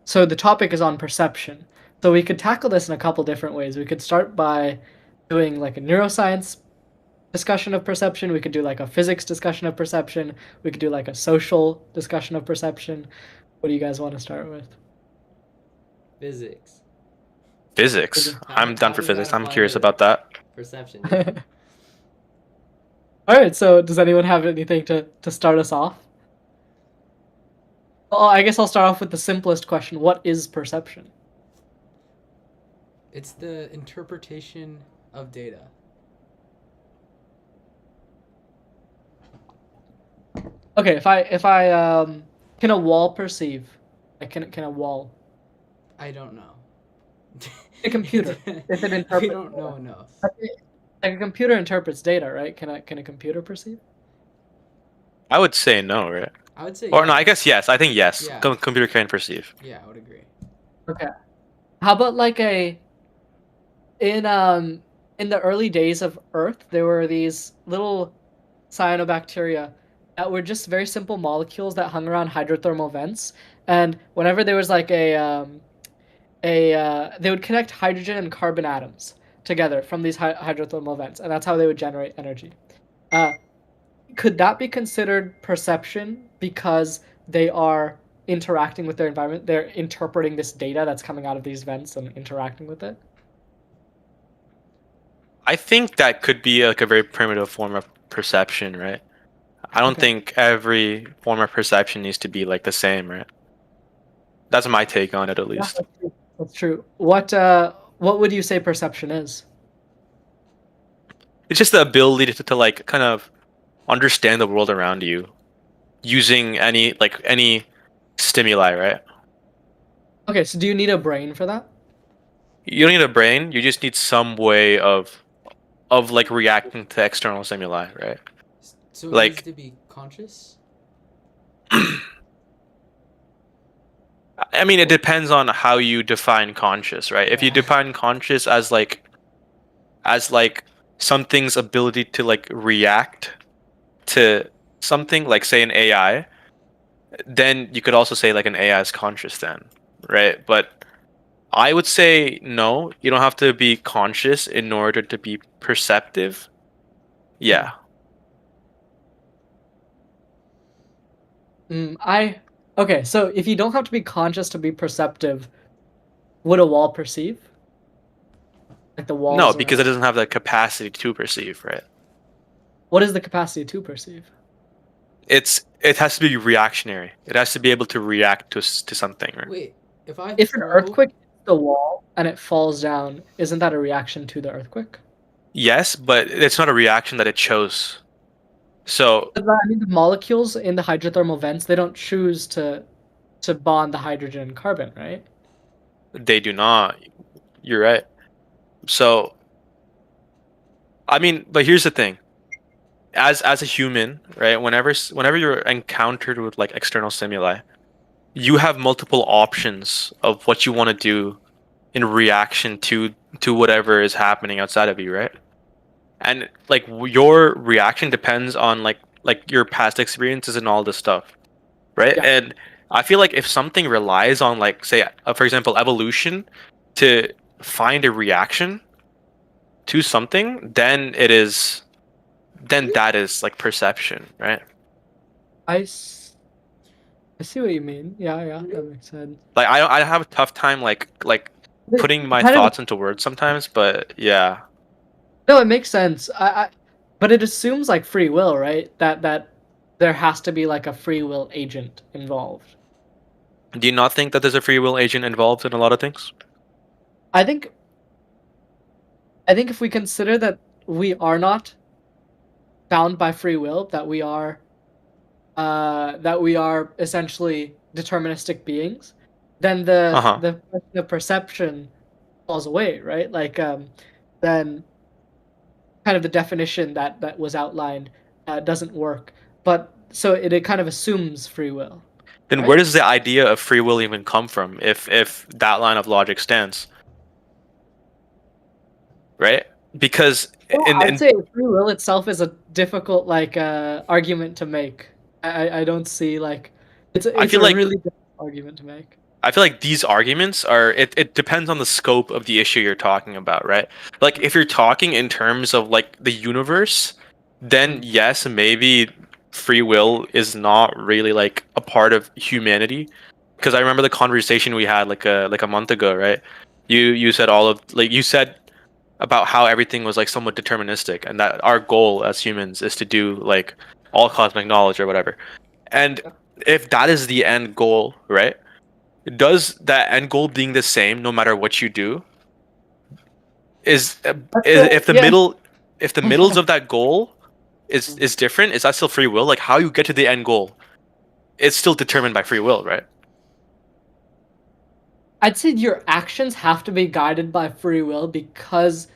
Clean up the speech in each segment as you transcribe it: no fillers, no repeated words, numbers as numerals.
So the topic is on perception. So we could tackle this in a couple different ways. We could start by doing like a neuroscience discussion of perception. We could do like a physics discussion of perception. We could do like a social discussion of perception. What do you guys want to start with? Physics. Physics. How I'm done how for does that physics. I'm apply curious to about that. perception? Yeah. All right. So does anyone have anything to start us off? Well, I guess I'll start off with the simplest question. What is perception? It's the interpretation of data. Okay, if I can a wall perceive? Like can a wall? I don't know. A computer. If it I interprets don't know data. enough. Like a computer interprets data, right? Can a computer perceive? I would say no, right? I would say Or no, I yes. guess yes. I think yes. Yeah. Computer can perceive. Yeah, I would agree. Okay. How about like in the early days of Earth, there were these little cyanobacteria that were just very simple molecules that hung around hydrothermal vents, and whenever there was like they would connect hydrogen and carbon atoms together from these hydrothermal vents, and that's how they would generate energy. Uh, could that be considered perception because they are interacting with their environment? They're interpreting this data that's coming out of these vents and interacting with it. I think that could be like a very primitive form of perception, right? I don't Okay. think every form of perception needs to be like the same, right? That's my take on it, at Yeah, least. that's true. That's true. What would you say perception is? It's just the ability to like kind of understand the world around you using any stimuli, right? Okay, so do you need a brain for that? You don't need a brain. You just need some way of like reacting to external stimuli, right? So it Like- needs to be conscious? I mean, it depends on how you define conscious, right? If you Yeah. define conscious as like something's ability to like react to something, like say an AI, then you could also say like an AI is conscious then, right? But I would say no, you don't have to be conscious in order to be perceptive. Yeah. Okay, so if you don't have to be conscious to be perceptive, would a wall perceive? Like the walls No, because it around- doesn't have the capacity to perceive, right? What is the capacity to perceive? It has to be reactionary. It has to be able to react to something, right? Wait, if I If an throw- earthquake hits the wall and it falls down, isn't that a reaction to the earthquake? Yes, but it's not a reaction that it chose. So But I mean, the molecules in the hydrothermal vents, they don't choose to bond the hydrogen and carbon, right? they do not. You're right. So I mean, but here's the thing. As a human, right? Whenever you're encountered with like external stimuli, you have multiple options of what you want to do in reaction to whatever is happening outside of you, right? And like your reaction depends on like your past experiences and all this stuff, right? Yeah. And I feel like if something relies on like say for example evolution to find a reaction to something, then that is like perception, right? I see what you mean. Yeah, that makes sense. Like I have a tough time like putting my Kind of- thoughts into words sometimes, but yeah. No, it makes sense. But it assumes like free will, right? That there has to be like a free will agent involved. Do you not think that there's a free will agent involved in a lot of things? I think if we consider that we are not bound by free will, that we are essentially deterministic beings, then Uh-huh. the question of perception falls away, right? Like then kind of the definition that was outlined doesn't work. But so it kind of assumes free will. Then Right. where does the idea of free will even come from if that line of logic stands? Right? Because I'd say free will itself is a difficult argument to make. I don't see like it's I feel a like- really difficult argument to make. I feel like these arguments are it depends on the scope of the issue you're talking about, right? Like if you're talking in terms of like the universe, then yes, maybe free will is not really like a part of humanity. Because I remember the conversation we had like a month ago, right? You said all of like you said about how everything was like somewhat deterministic and that our goal as humans is to do like all cosmic knowledge or whatever. And if that is the end goal, right? Does that end goal being the same no matter what you do is if the Yeah. middles of that goal is different, is that still free will? Like how you get to the end goal, it's still determined by free will, right? I'd say your actions have to be guided by free will because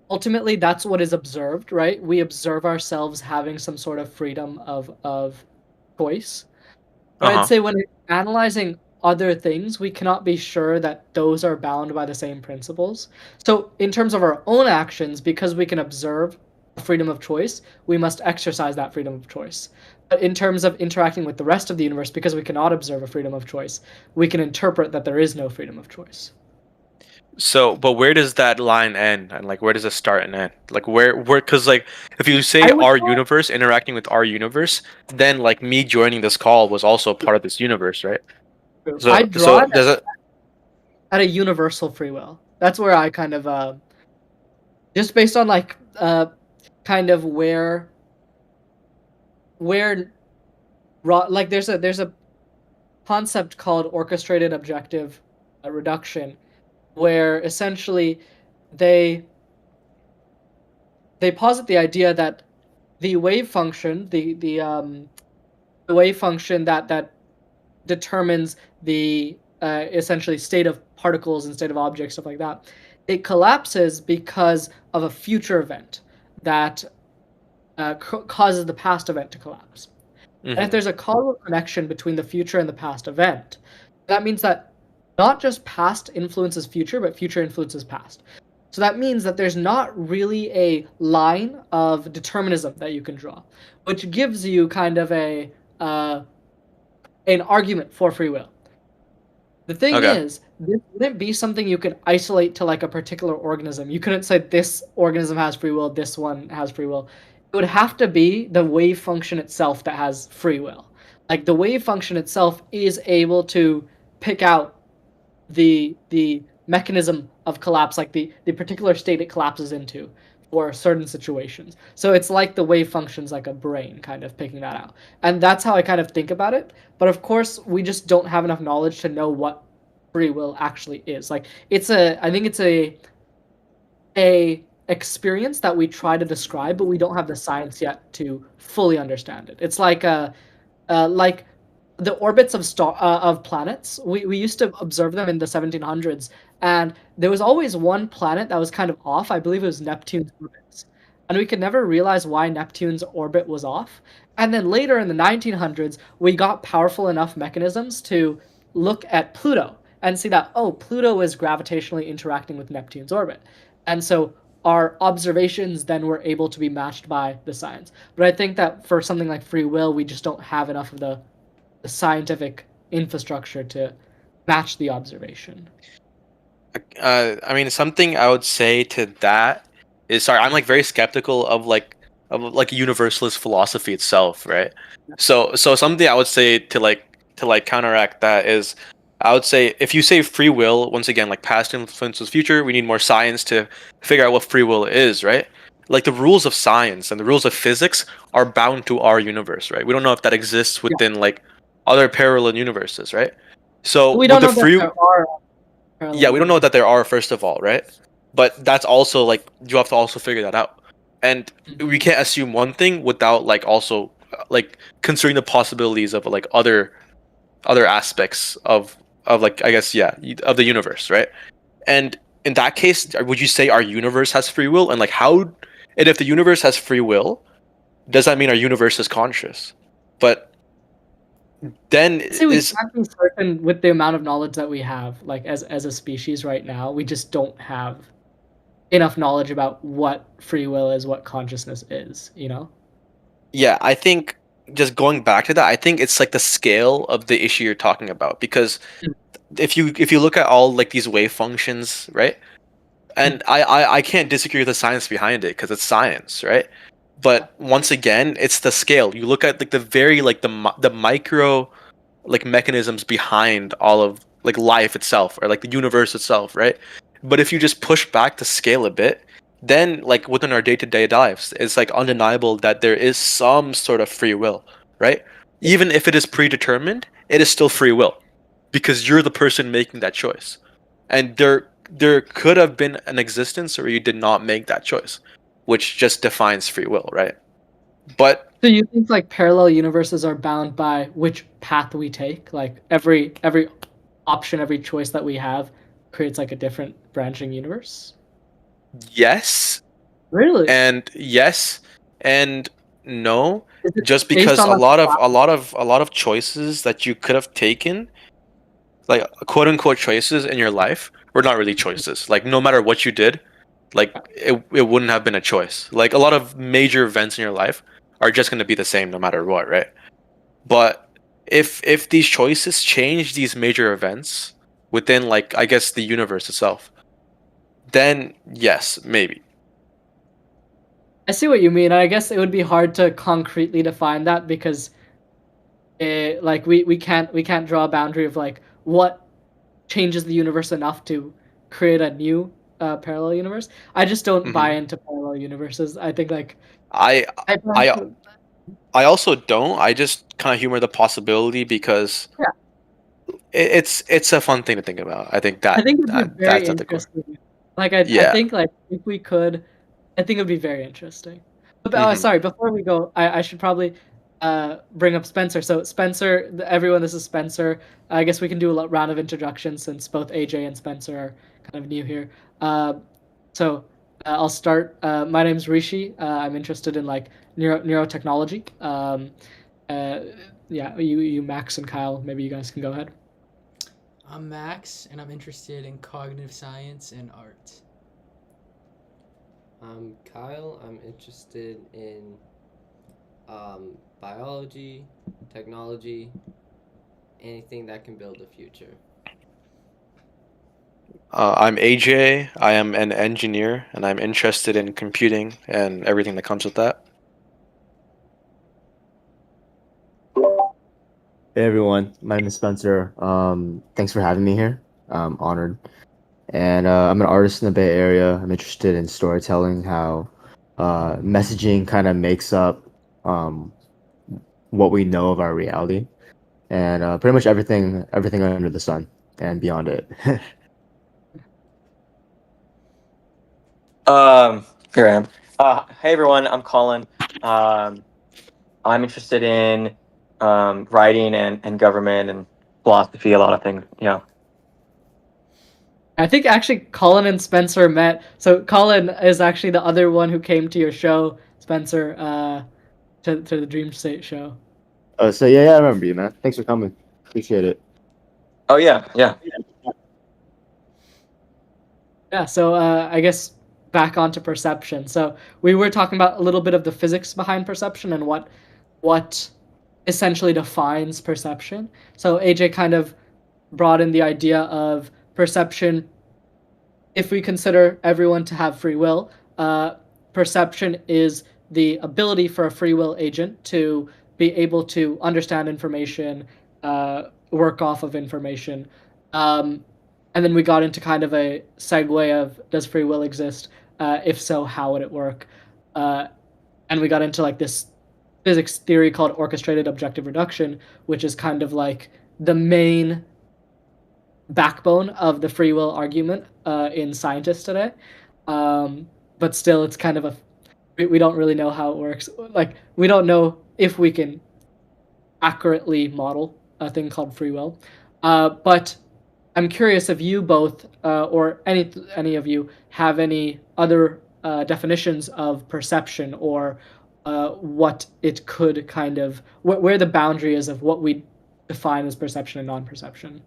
ultimately that's what is observed, right? We observe ourselves having some sort of freedom of choice. But I'd Uh-huh. say when analyzing other things, we cannot be sure that those are bound by the same principles. So, in terms of our own actions, because we can observe freedom of choice, we must exercise that freedom of choice. But in terms of interacting with the rest of the universe, because we cannot observe a freedom of choice, we can interpret that there is no freedom of choice. So, but where does that line end, and like where does it start and end? Like where? Because like if you say I would our say universe interacting with our universe, then like me joining this call was also a part of this universe, right? I draw So it does it? at a universal free will. That's where I kind of just based on like kind of where like there's a concept called orchestrated objective reduction where essentially they they posit the idea that the wave function the wave function that determines the essentially state of particles and state of objects, stuff like that, it collapses because of a future event that causes the past event to collapse. And if Mhm. there's a causal connection between the future and the past event, that means that not just past influences future, but future influences past. So that means that there's not really a line of determinism that you can draw, which gives you kind of a an argument for free will. The thing Okay. is, this wouldn't be something you could isolate to like a particular organism. You couldn't say this organism has free will, this one has free will. It would have to be the wave function itself that has free will. Like the wave function itself is able to pick out the mechanism of collapse, like the particular state it collapses into for certain situations. So it's like the wave function's like a brain kind of picking that out. And that's how I kind of think about it. But of course, we just don't have enough knowledge to know what free will actually is. Like I think it's a experience that we try to describe, but we don't have the science yet to fully understand it. It's like the orbits of planets. We used to observe them in the 1700s, and there was always one planet that was kind of off. I believe it was Neptune's orbits, and we could never realize why Neptune's orbit was off. And then later in the 1900s, we got powerful enough mechanisms to look at Pluto and see that, oh, Pluto is gravitationally interacting with Neptune's orbit, and so our observations then were able to be matched by the science. But I think that for something like free will, we just don't have enough of the scientific infrastructure to match the observation. I mean, something I would say to that is, sorry, I'm like very skeptical of like universalist philosophy itself, right? So something I would say to like counteract that is, I would say if you say free will, once again, like past influences future, we need more science to figure out what free will is, right? Like the rules of science and the rules of physics are bound to our universe, right? We don't know if that exists Yeah. within like other parallel universes, right? So We with don't the know that free there are yeah, parallel we don't know universes. that there are, first of all, right? But that's also like you have to also figure that out, and we can't assume one thing without like also like considering the possibilities of like other aspects of like I guess yeah of the universe, right? And in that case, would you say our universe has free will, and like how, and if the universe has free will, does that mean our universe is conscious? But then I'd say we is can't be certain with the amount of knowledge that we have, like as a species right now. We just don't have enough knowledge about what free will is, what consciousness is. You know? yeah, I think just going back to that, I think it's like the scale of the issue you're talking about, because if you look at all like these wave functions, right? And I can't disagree with the science behind it because it's science, right? But once again, it's the scale. You look at like the very like the micro like mechanisms behind all of like life itself or like the universe itself, right? But if you just push back the scale a bit, then like within our day-to-day lives, it's like undeniable that there is some sort of free will, right? Even if it is predetermined, it is still free will because you're the person making that choice. And there could have been an existence where you did not make that choice, which just defines free will, right? But So you think like parallel universes are bound by which path we take? Like every option, every choice that we have creates like a different branching universe? yes, Really? and yes, and no, Is it just based because on a lot of choices that you could have taken, like quote unquote choices in your life, were not really choices. Like no matter what you did, like it wouldn't have been a choice. Like a lot of major events in your life are just going to be the same no matter what, right? But if these choices change these major events within like I guess the universe itself, then yes, maybe. I see what you mean. I guess it would be hard to concretely define that because like we can't draw a boundary of like what changes the universe enough to create a new parallel universe. I just don't buy hmm into parallel universes. I think like I I I I also don't. I just kind of humor the possibility because yeah, it's a fun thing to think about. I think I that, think it'd be that very that's at the core. interesting. Like I Yeah. think like if we could, I think it'd be very interesting. But hmm sorry, before we go, I should probably bring up Spencer. So Spencer, everyone, this is Spencer. I guess we can do a round of introductions since both AJ and Spencer are kind of new here. Uh, so I'll start. My name's Rishi. I'm interested in like neurotechnology. Uh, yeah, you Max and Kyle, maybe you guys can go ahead. I'm Max, and I'm interested in cognitive science and art. I'm Kyle. I'm interested in biology, technology, anything that can build a future. I'm AJ. I am an engineer, and I'm interested in computing and everything that comes with that. Hey everyone, my name is Spencer. Thanks for having me here. I'm honored. And I'm an artist in the Bay Area. I'm interested in storytelling, how messaging kind of makes up um, what we know of our reality, and pretty much everything under the sun and beyond it. Here I am. Hey everyone, I'm Colin. Um, I'm interested in writing and government and philosophy, a lot of things. Yeah. I think actually Colin and Spencer met. So Colin is actually the other one who came to your show, Spencer, to the Dream State show. So yeah, I remember you, man. Thanks for coming. Appreciate it. Oh yeah, yeah. Yeah, so I guess back onto perception. So we were talking about a little bit of the physics behind perception and what essentially defines perception. So AJ kind of brought in the idea of perception. If we consider everyone to have free will, perception is the ability for a free will agent to be able to understand information, work off of information. Um, and then we got into kind of a segue of does free will exist? If so, how would it work? Uh, and we got into like this physics theory called orchestrated objective reduction, which is kind of like the main backbone of the free will argument in scientists today. But still, it's kind of we don't really know how it works. Like we don't know if we can accurately model a thing called free will. But I'm curious if you both or any of you have any other definitions of perception or what it could kind of where the boundary is of what we define as perception and non-perception.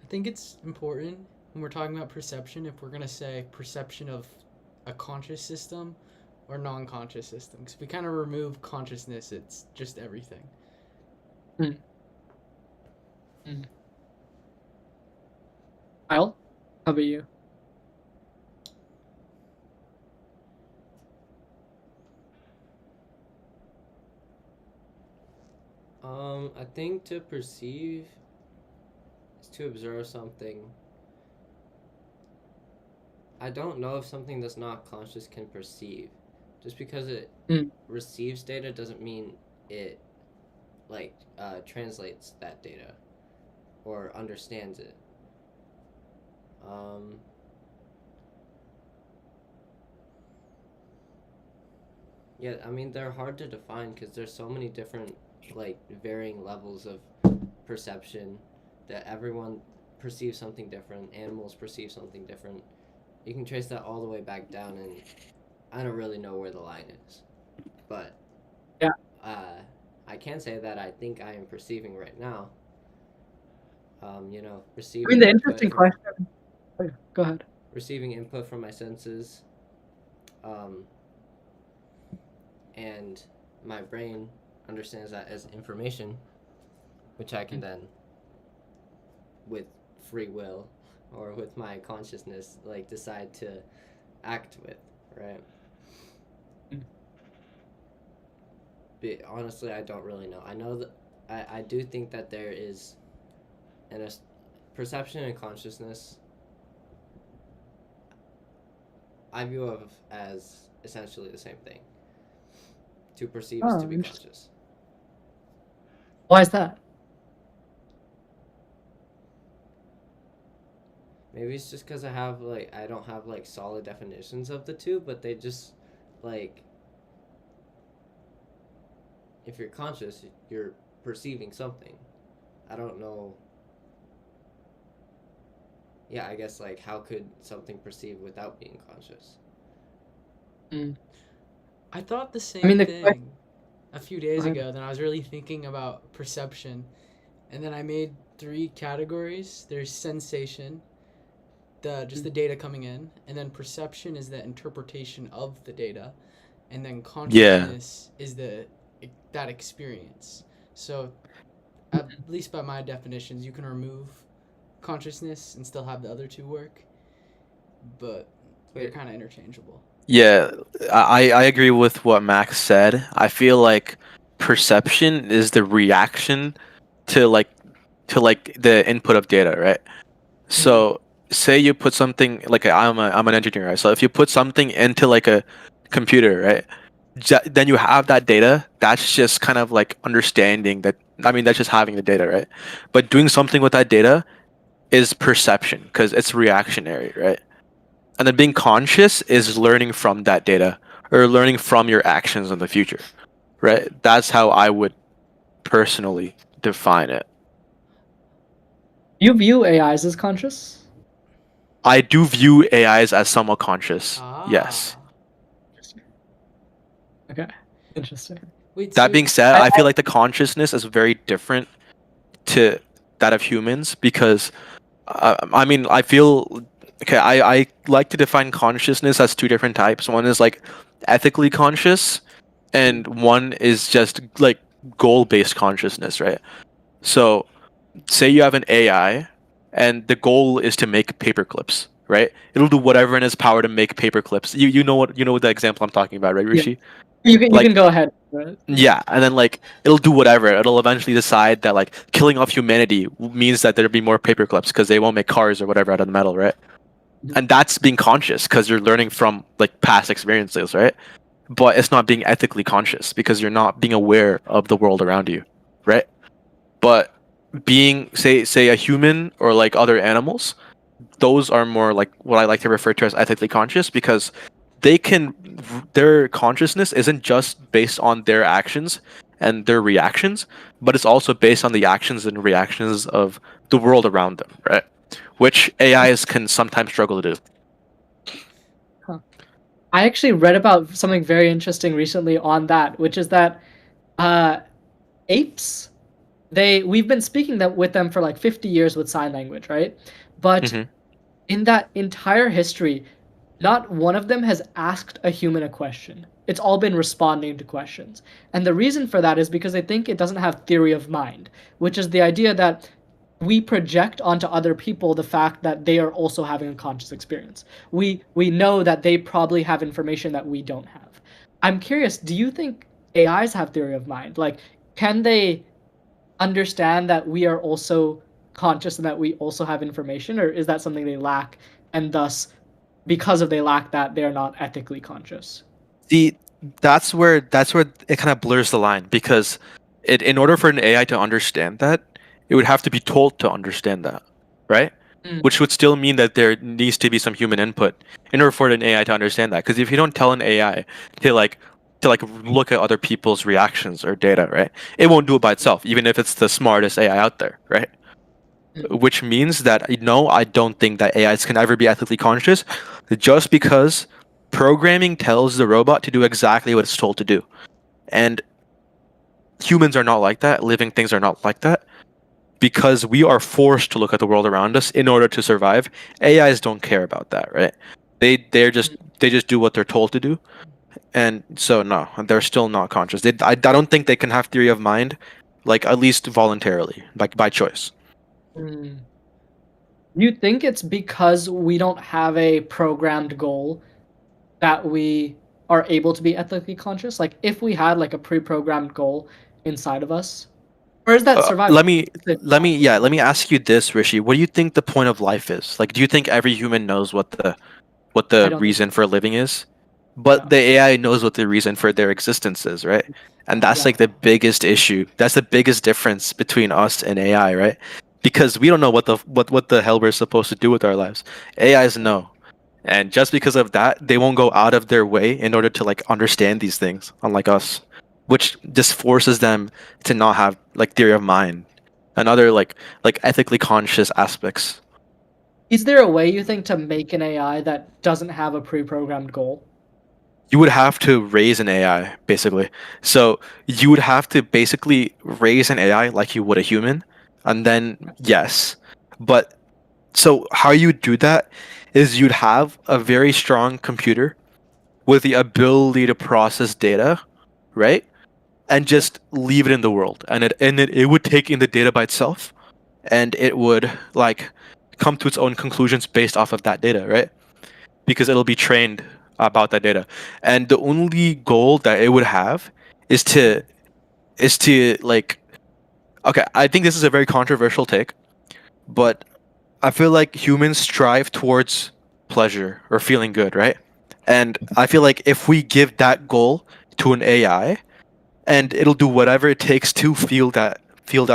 I think it's important when we're talking about perception, if we're going to say perception of a conscious system or non-conscious system. Because we kind of remove consciousness, it's just everything. Kyle, how about you? I think to perceive is to observe something. I don't know if something that's not conscious can perceive. Just because it receives data doesn't mean it translates that data or understands it. Yeah, I mean they're hard to define because there's so many different varying levels of perception that everyone perceives something different. Animals perceive something different. You can trace that all the way back down, and I don't really know where the line is, but Yeah. I can say that I think I am perceiving right now. I Receiving mean, the input interesting from- question. Oh, yeah, go ahead. receiving input from my senses, and my brain understands that as information, which I can then, with free will or with my consciousness, decide to act with, right? But honestly, I don't really know. I know that I do think that there is perception and consciousness. I view of as essentially the same thing. To perceive is to be Interesting. conscious. Why is that? Maybe it's just because I don't have solid definitions of the two, but they just if you're conscious, you're perceiving something. I don't know. Yeah, I guess how could something perceive without being conscious? I thought the same mean, the thing a few days Go ahead. ago. Then I was really thinking about perception, and then I made 3 categories. There's sensation, just the data coming in, and then perception is the interpretation of the data, and then consciousness is that experience. So, at least by my definitions, you can remove consciousness and still have the other 2 work, but they're Wait. kind of interchangeable. Yeah, I agree with what Max said. I feel like perception is the reaction to the input of data, right? So say you put something I'm an engineer, right? So if you put something into a computer, right? Then you have that data. That's just kind of understanding that. I mean, that's just having the data, right? But doing something with that data is perception because it's reactionary, right? And then being conscious is learning from that data or learning from your actions in the future, right? That's how I would personally define it. You view AIs as conscious? I do view AIs as somewhat conscious. Yes. Okay, interesting. Wait, That so being said, I feel like the consciousness is very different to that of humans because, I mean, I feel okay. I like to define consciousness as 2 different types. One is ethically conscious, and one is just goal-based consciousness, right? So, say you have an AI, and the goal is to make paper clips, right? It'll do whatever in its power to make paper clips. You know what the example I'm talking about, right, Rishi? You can go ahead. Right? Yeah, and then it'll do whatever. It'll eventually decide that killing off humanity means that there'll be more paper clips because they won't make cars or whatever out of the metal, right? And that's being conscious because you're learning from past experiences, right? But it's not being ethically conscious because you're not being aware of the world around you, right? But being say a human or other animals, those are more what I like to refer to as ethically conscious because their consciousness isn't just based on their actions and their reactions, but it's also based on the actions and reactions of the world around them, right? Which AIs can sometimes struggle to do. I actually read about something very interesting recently on that, which is that apes, we've been speaking with them for 50 years with sign language, right? But in that entire history, not one of them has asked a human a question. It's all been responding to questions. And the reason for that is because they think it doesn't have theory of mind, which is the idea that we project onto other people the fact that they are also having a conscious experience. We know that they probably have information that we don't have. I'm curious, do you think AIs have theory of mind? Like, can they understand that we are also conscious and that we also have information, or is that something they lack, and thus, because of they lack that, they are not ethically conscious? See, that's where it kind of blurs the line, because in order for an AI to understand that, it would have to be told to understand that, right? Mm. Which would still mean that there needs to be some human input in order for an AI to understand that. Because if you don't tell an AI to look at other people's reactions or data, right, it won't do it by itself, even if it's the smartest AI out there, right? Which means that no, I don't think that AIs can ever be ethically conscious, just because programming tells the robot to do exactly what it's told to do, and humans are not like that. Living things are not like that, because we are forced to look at the world around us in order to survive. AIs don't care about that, right? They just do what they're told to do, and so no, they're still not conscious. I don't think they can have theory of mind, like at least voluntarily, like by choice. Mm. You think it's because we don't have a programmed goal that we are able to be ethically conscious? Like, if we had like a pre-programmed goal inside of us, or is that survival? Let me ask you this, Rishi. What do you think the point of life is? Like, do you think every human knows what the don't reason for living is? But No. the AI knows what the reason for their existence is, right? And that's Yeah. like the biggest issue. That's the biggest difference between us and AI, right? Because we don't know what the hell we're supposed to do with our lives. AIs know. And just because of that, they won't go out of their way in order to like understand these things, unlike us, which just forces them to not have like theory of mind and other like ethically conscious aspects. Is there a way you think to make an AI that doesn't have a pre-programmed goal? You would have to raise an AI, basically. So you would have to basically raise an AI like you would a human, and then yes. But so how you would do that is you'd have a very strong computer with the ability to process data, right? And just leave it in the world, and it would take in the data by itself, and it would like come to its own conclusions based off of that data, right? Because it'll be trained about that data, and the only goal that it would have is to like, okay, I think this is a very controversial take, but I feel like humans strive towards pleasure or feeling good, right? And I feel like if we give that goal to an AI, and it'll do whatever it takes to feel that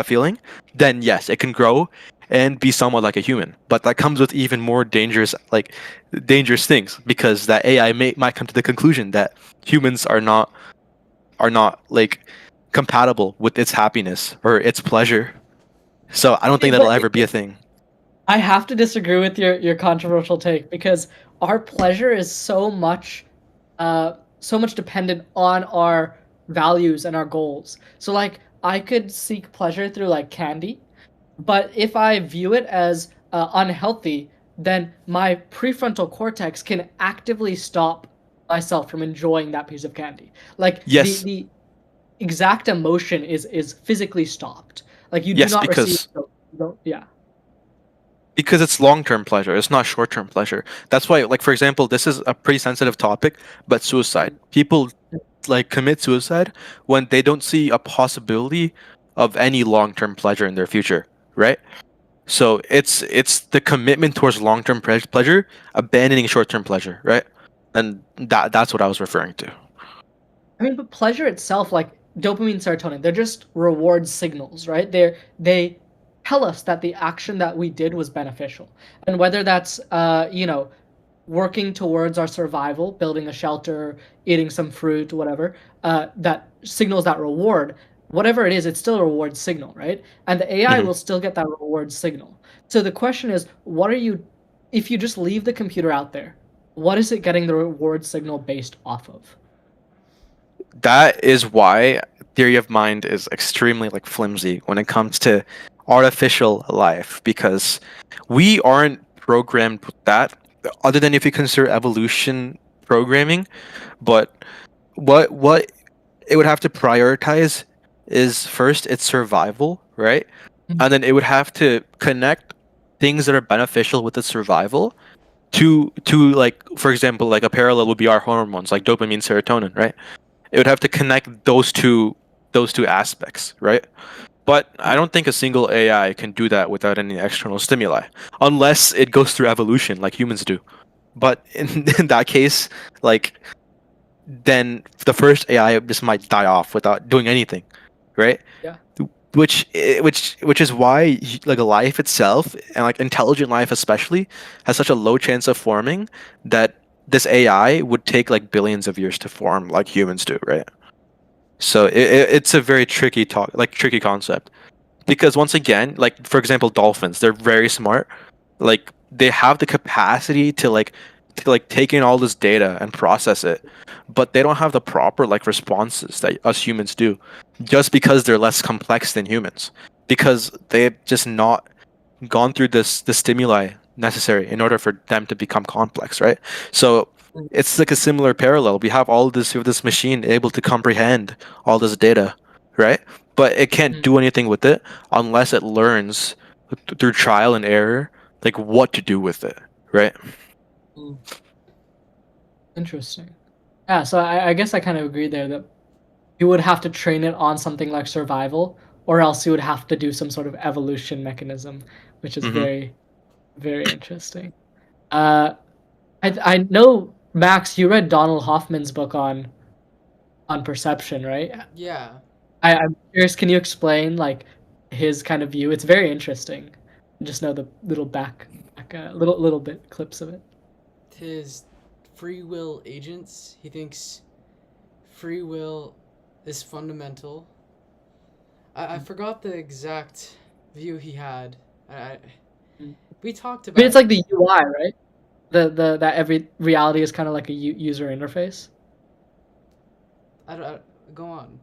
feeling, then yes, it can grow and be somewhat like a human. But that comes with even more dangerous things, because that AI might come to the conclusion that humans are not like compatible with its happiness or its pleasure. So I don't think that'll ever be a thing. I have to disagree with your controversial take, because our pleasure is so much dependent on our values and our goals. So like, I could seek pleasure through like candy, but if I view it as unhealthy, then my prefrontal cortex can actively stop myself from enjoying that piece of candy. Like, Yes. the exact emotion is physically stopped. Like, you do Yes, not because receive. Yeah. because it's long-term pleasure, it's not short-term pleasure. That's why, like, for example, this is a pretty sensitive topic, but suicide, people like commit suicide when they don't see a possibility of any long-term pleasure in their future, right? So it's the commitment towards long-term pleasure, abandoning short-term pleasure, right? And that's what I was referring to. I mean, but pleasure itself, like dopamine, serotonin, they're just reward signals, right? They tell us that the action that we did was beneficial, and whether that's working towards our survival, building a shelter, eating some fruit, whatever, that signals that reward. Whatever it is, it's still a reward signal, right? And the AI Mhm. will still get that reward signal. So the question is, what are you, if you just leave the computer out there, what is it getting the reward signal based off of? That is why theory of mind is extremely like flimsy when it comes to artificial life, because we aren't programmed with that, other than if you consider evolution programming. But what it would have to prioritize is first its survival, right? Mhm. And then it would have to connect things that are beneficial with its survival to like, for example, like a parallel would be our hormones like dopamine, serotonin, right? It would have to connect those two aspects, right? But I don't think a single AI can do that without any external stimuli, unless it goes through evolution like humans do. But in that case, like, then the first AI just might die off without doing anything, right? Yeah. Which is why like life itself, and like intelligent life especially, has such a low chance of forming, that this AI would take like billions of years to form like humans do, right? So it's a very tricky concept, because once again, like for example, dolphins, they're very smart. Like they have the capacity to take in all this data and process it, but they don't have the proper like responses that us humans do, just because they're less complex than humans, because they've just not gone through the stimuli necessary in order for them to become complex, right? So it's like a similar parallel. We have this machine able to comprehend all this data, right? But it can't Mm. do anything with it unless it learns through trial and error, like what to do with it, right? Interesting. Yeah, so I guess I kind of agree there that you would have to train it on something like survival, or else you would have to do some sort of evolution mechanism, which is Mm-hmm. very, very interesting. Uh, I know, Max, you read Donald Hoffman's book on perception, right? Yeah. I'm curious, can you explain like his kind of view? It's very interesting. Just know the little bit clips of it. His free will agents, he thinks free will is fundamental. I forgot the exact view he had. I Mm. we talked I mean, it's about like the UI, right? The that every reality is kind of like a user interface. go on.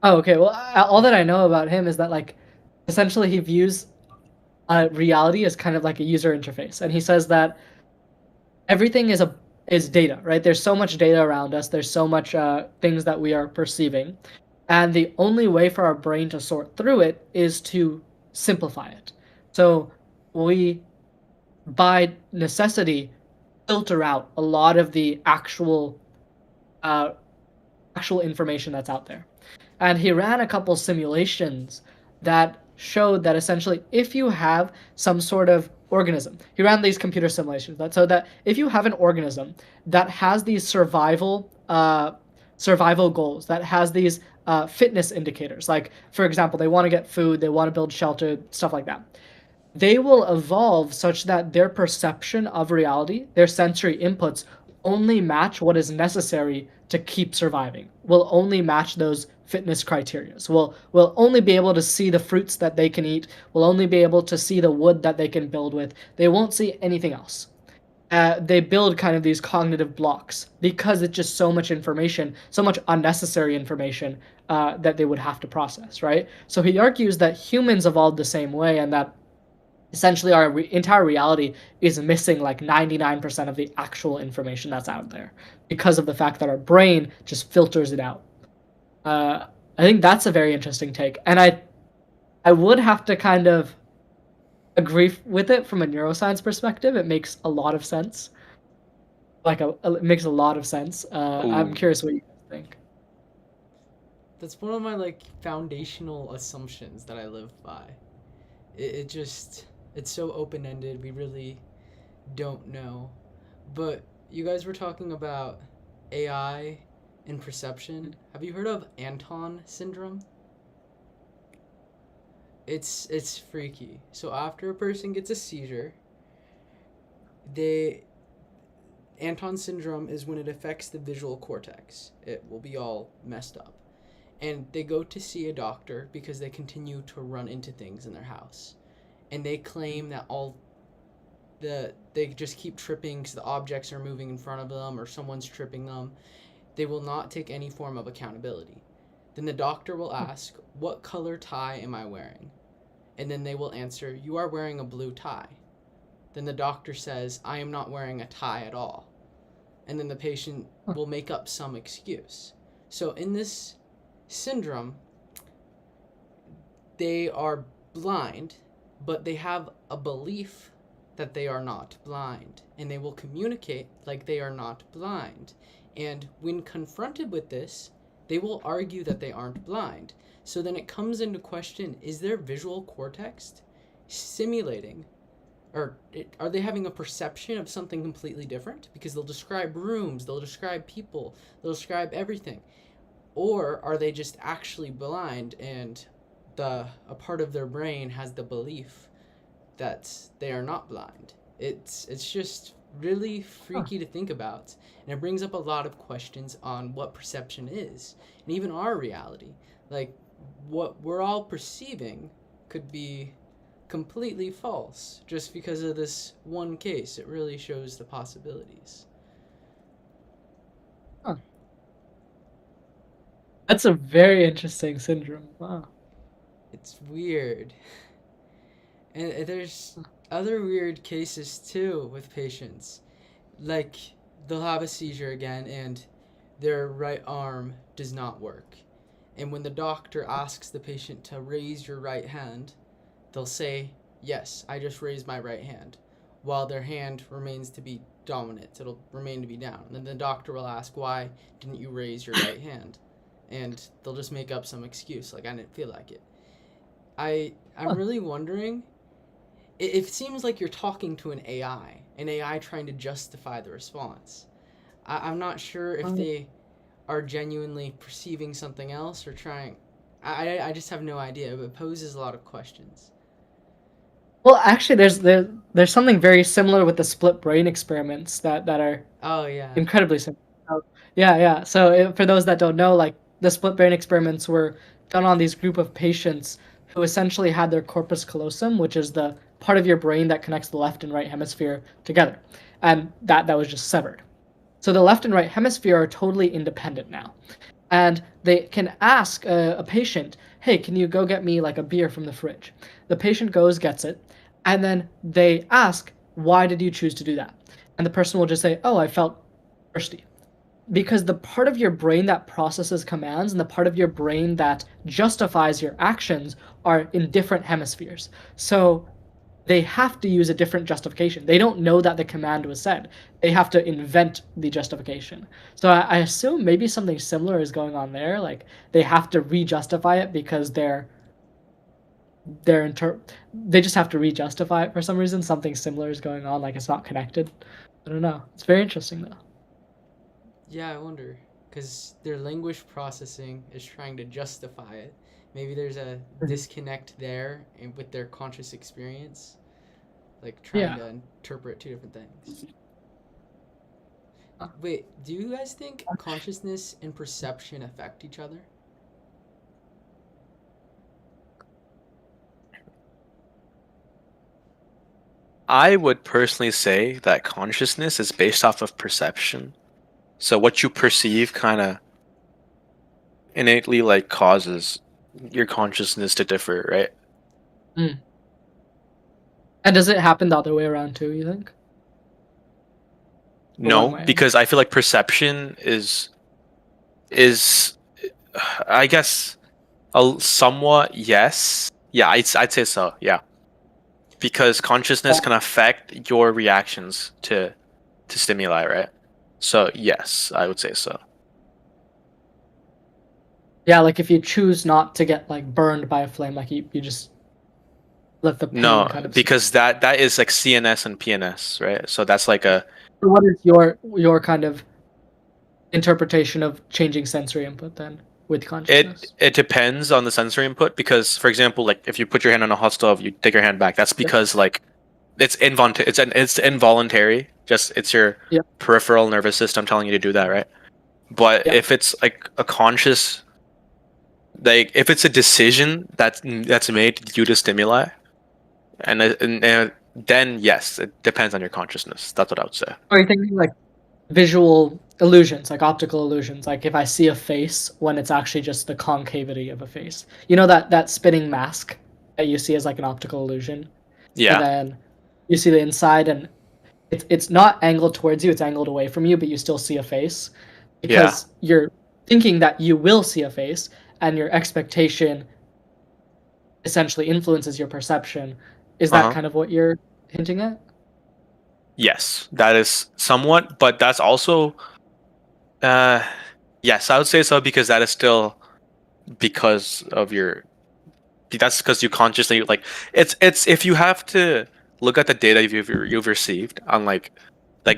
Oh, okay. Well, all that I know about him is that like essentially he views reality as kind of like a user interface, and he says that everything is data, right? There's so much data around us. There's so much things that we are perceiving, and the only way for our brain to sort through it is to simplify it. So we, by necessity, filter out a lot of the uh, actual information that's out there. And he ran a couple simulations that showed that essentially if you have some sort of organism, he ran these computer simulations that so that if you have an organism that has these survival goals, that has these fitness indicators, like for example, they want to get food, they want to build shelter, stuff like that, they will evolve such that their perception of reality, their sensory inputs, only match what is necessary to keep surviving. Will only match those fitness criteria. Will only be able to see the fruits that they can eat. Will only be able to see the wood that they can build with. They won't see anything else. They build kind of these cognitive blocks because it's just so much information, so much unnecessary information that they would have to process, right? So he argues that humans evolved the same way, and that essentially our entire reality is missing like 99% of the actual information that's out there because of the fact that our brain just filters it out. I think that's a very interesting take, and I would have to kind of agree with it from a neuroscience perspective. It makes a lot of sense. It makes a lot of sense. I'm Ooh. curious what you guys think. That's one of my like foundational assumptions that I live by. It just it's so open ended. We really don't know. But you guys were talking about AI and perception. Have you heard of Anton syndrome? It's freaky. So after a person gets a seizure, they Anton syndrome is when it affects the visual cortex. It will be all messed up. And they go to see a doctor because they continue to run into things in their house. And they claim that they just keep tripping because the objects are moving in front of them or someone's tripping them. They will not take any form of accountability. Then the doctor will ask, "What color tie am I wearing?" And then they will answer, "You are wearing a blue tie." Then the doctor says, "I am not wearing a tie at all." and then the patient will make up some excuse. So in this syndrome, they are blind, but they have a belief that they are not blind, and they will communicate like they are not blind. And when confronted with this, they will argue that they aren't blind. So then it comes into question, is their visual cortex simulating, or are they having a perception of something completely different? Because they'll describe rooms, they'll describe people, they'll describe everything. Or are they just actually blind, and a part of their brain has the belief that they are not blind? It's just really freaky to think about, and it brings up a lot of questions on what perception is, and even our reality. Like, what we're all perceiving could be completely false just because of this one case. It really shows the possibilities. That's a very interesting syndrome. Wow. It's weird. And there's other weird cases too with patients. Like, they'll have a seizure again and their right arm does not work. And when the doctor asks the patient to raise your right hand, they'll say, yes, I just raised my right hand, while their hand remains to be dominant. It'll remain to be down. And then the doctor will ask, why didn't you raise your right hand? And they'll just make up some excuse, like, I didn't feel like it. I'm really wondering, it seems like you're talking to an AI trying to justify the response. I'm not sure if they are genuinely perceiving something else or trying. I just have no idea, but it poses a lot of questions. Well, actually, there's something very similar with the split brain experiments that are Oh, yeah. incredibly simple. So, yeah. So for those that don't know, like, the split brain experiments were done on these group of patients who essentially had their corpus callosum, which is the part of your brain that connects the left and right hemisphere together, and that was just severed. So the left and right hemisphere are totally independent now, and they can ask a patient, "Hey, can you go get me like a beer from the fridge?" The patient goes, gets it, and then they ask, "Why did you choose to do that?" And the person will just say, "Oh, I felt thirsty." Because the part of your brain that processes commands and the part of your brain that justifies your actions are in different hemispheres. So they have to use a different justification. They don't know that the command was said. They have to invent the justification. So I assume maybe something similar is going on there. Like, they have to re-justify it because they just have to re-justify it for some reason. Something similar is going on. Like, it's not connected. I don't know. It's very interesting though. Yeah, I wonder, because their language processing is trying to justify it. Maybe there's a disconnect there with their conscious experience, like trying to interpret two different things. Wait, do you guys think consciousness and perception affect each other? I would personally say that consciousness is based off of perception. So what you perceive kind of innately like causes your consciousness to differ, right? And does it happen the other way around too, you think? No, One way. because I feel like perception is I guess somewhat yes. Yeah, I'd say so. Yeah. Because consciousness can affect your reactions to stimuli, right? So yes, I would say so. Yeah, like if you choose not to get like burned by a flame, like you just let the pain No, kind of. because that is like CNS and PNS, right? So that's like a. What is your kind of interpretation of changing sensory input then with consciousness? It depends on the sensory input, because for example, like if you put your hand on a hot stove, you take your hand back. That's because like it's involuntary. Just it's your peripheral nervous system telling you to do that, right? But if it's like a conscious, like if it's a decision that's made due to stimuli, and then yes, it depends on your consciousness. That's what I would say. Are you thinking like visual illusions, like optical illusions? Like if I see a face when it's actually just the concavity of a face. You know that spinning mask that you see as like an optical illusion? Yeah. And then you see the inside, and it's not angled towards you, it's angled away from you, but you still see a face because you're thinking that you will see a face, and your expectation essentially influences your perception. Is that Uh-huh. kind of what you're hinting at? Yes, that is somewhat, but that's also yes, I would say so because that is still because of your that's because you consciously like it's if you have to look at the data you've received and like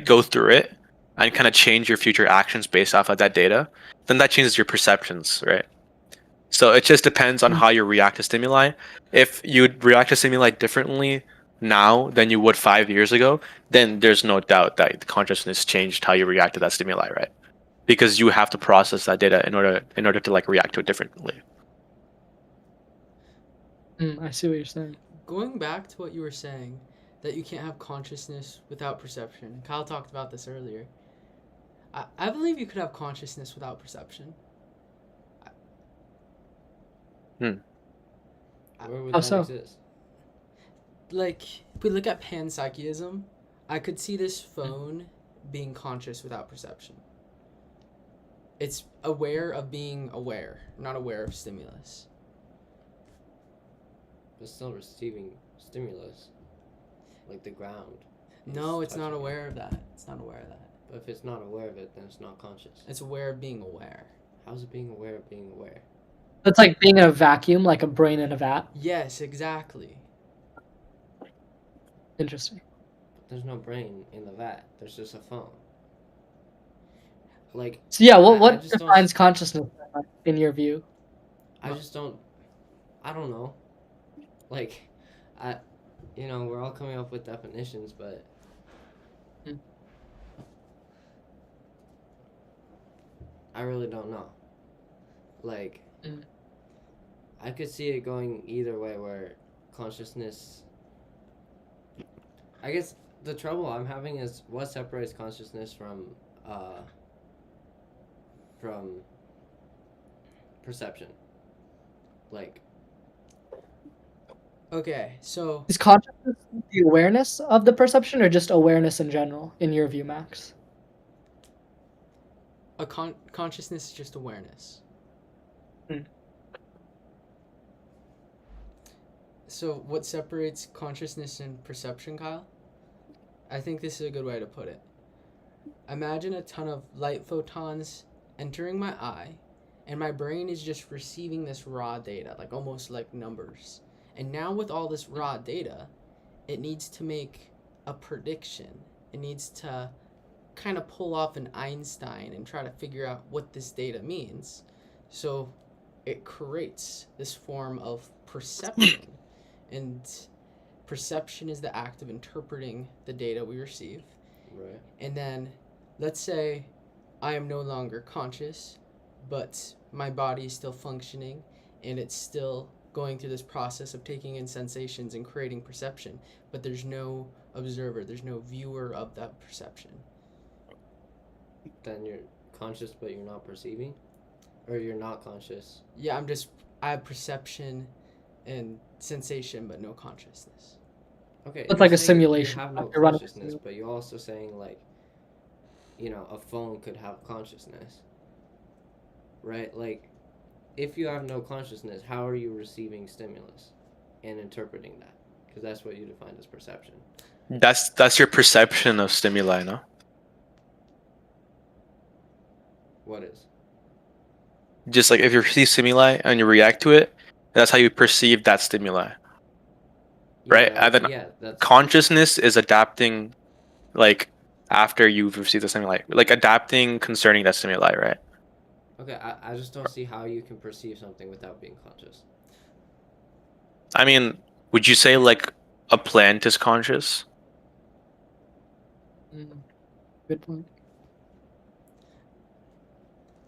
go through it and kind of change your future actions based off of that data, then that changes your perceptions, right? So it just depends on how you react to stimuli. If you react to stimuli differently now than you would 5 years ago, then there's no doubt that the consciousness changed how you react to that stimuli, right? Because you have to process that data in order to like react to it differently. I see what you're saying. Going back to what you were saying, that you can't have consciousness without perception. Kyle talked about this earlier. I believe you could have consciousness without perception. Where would How that so? exist? Like, if we look at panpsychism, I could see this phone being conscious without perception. It's aware of being aware, not aware of stimulus. But still receiving stimulus, like the ground. No, it's not touching it. aware of that. It's not aware of that. But if it's not aware of it, then it's not conscious. It's aware of being aware. How's it being aware of being aware? It's like being in a vacuum, like a brain in a vat. Yes, exactly. Interesting. But there's no brain in the vat. There's just a phone. Like, So yeah, I what just don't- defines consciousness in your view? I just don't. I don't know. Like, we're all coming up with definitions, but. Hmm. I really don't know. Like, Mm. I could see it going either way where consciousness. I guess the trouble I'm having is what separates consciousness from perception. Like, Okay, so Is consciousness the awareness of the perception, or just awareness in general, in your view, Max? a consciousness is just awareness. Hmm. So what separates consciousness and perception, Kyle? I think this is a good way to put it. Imagine a ton of light photons entering my eye, and my brain is just receiving this raw data, like almost like numbers. And now with all this raw data, it needs to make a prediction. It needs to kind of pull off an Einstein and try to figure out what this data means. So it creates this form of perception. And perception is the act of interpreting the data we receive. right? And then let's say I am no longer conscious, but my body is still functioning and it's still going through this process of taking in sensations and creating perception, but there's no observer, there's no viewer of that perception. Then you're conscious, but you're not perceiving, or you're not conscious. Yeah, I have perception and sensation, but no consciousness. Okay, It's you're like a saying simulation. You have no You're running a consciousness, but you're also saying like, a phone could have consciousness, right? Like, if you have no consciousness, how are you receiving stimulus and interpreting that? Because that's what you define as perception. That's your perception of stimuli, no? What is? Just like if you receive stimuli and you react to it, that's how you perceive that stimuli. Right, and then that's Consciousness is adapting, like after you've received the stimuli, like adapting concerning that stimuli, right? okay. I just don't see how you can perceive something without being conscious. I mean, would you say like a plant is conscious? Good point.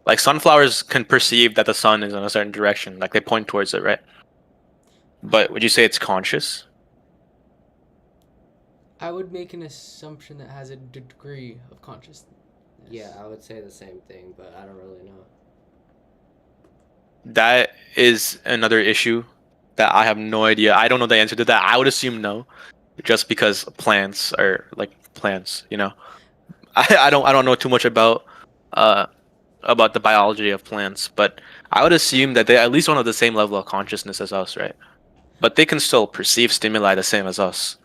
Like sunflowers can perceive that the sun is in a certain direction, like they point towards it, right? But would you say it's conscious? I would make an assumption that has a degree of consciousness. Yeah, I would say the same thing, but I don't really know. That is another issue that I have no idea. I don't know the answer to that. I would assume no, just because plants are like plants. You know, I don't know too much about the biology of plants, but I would assume that they at least don't have the same level of consciousness as us, right? But they can still perceive stimuli the same as us.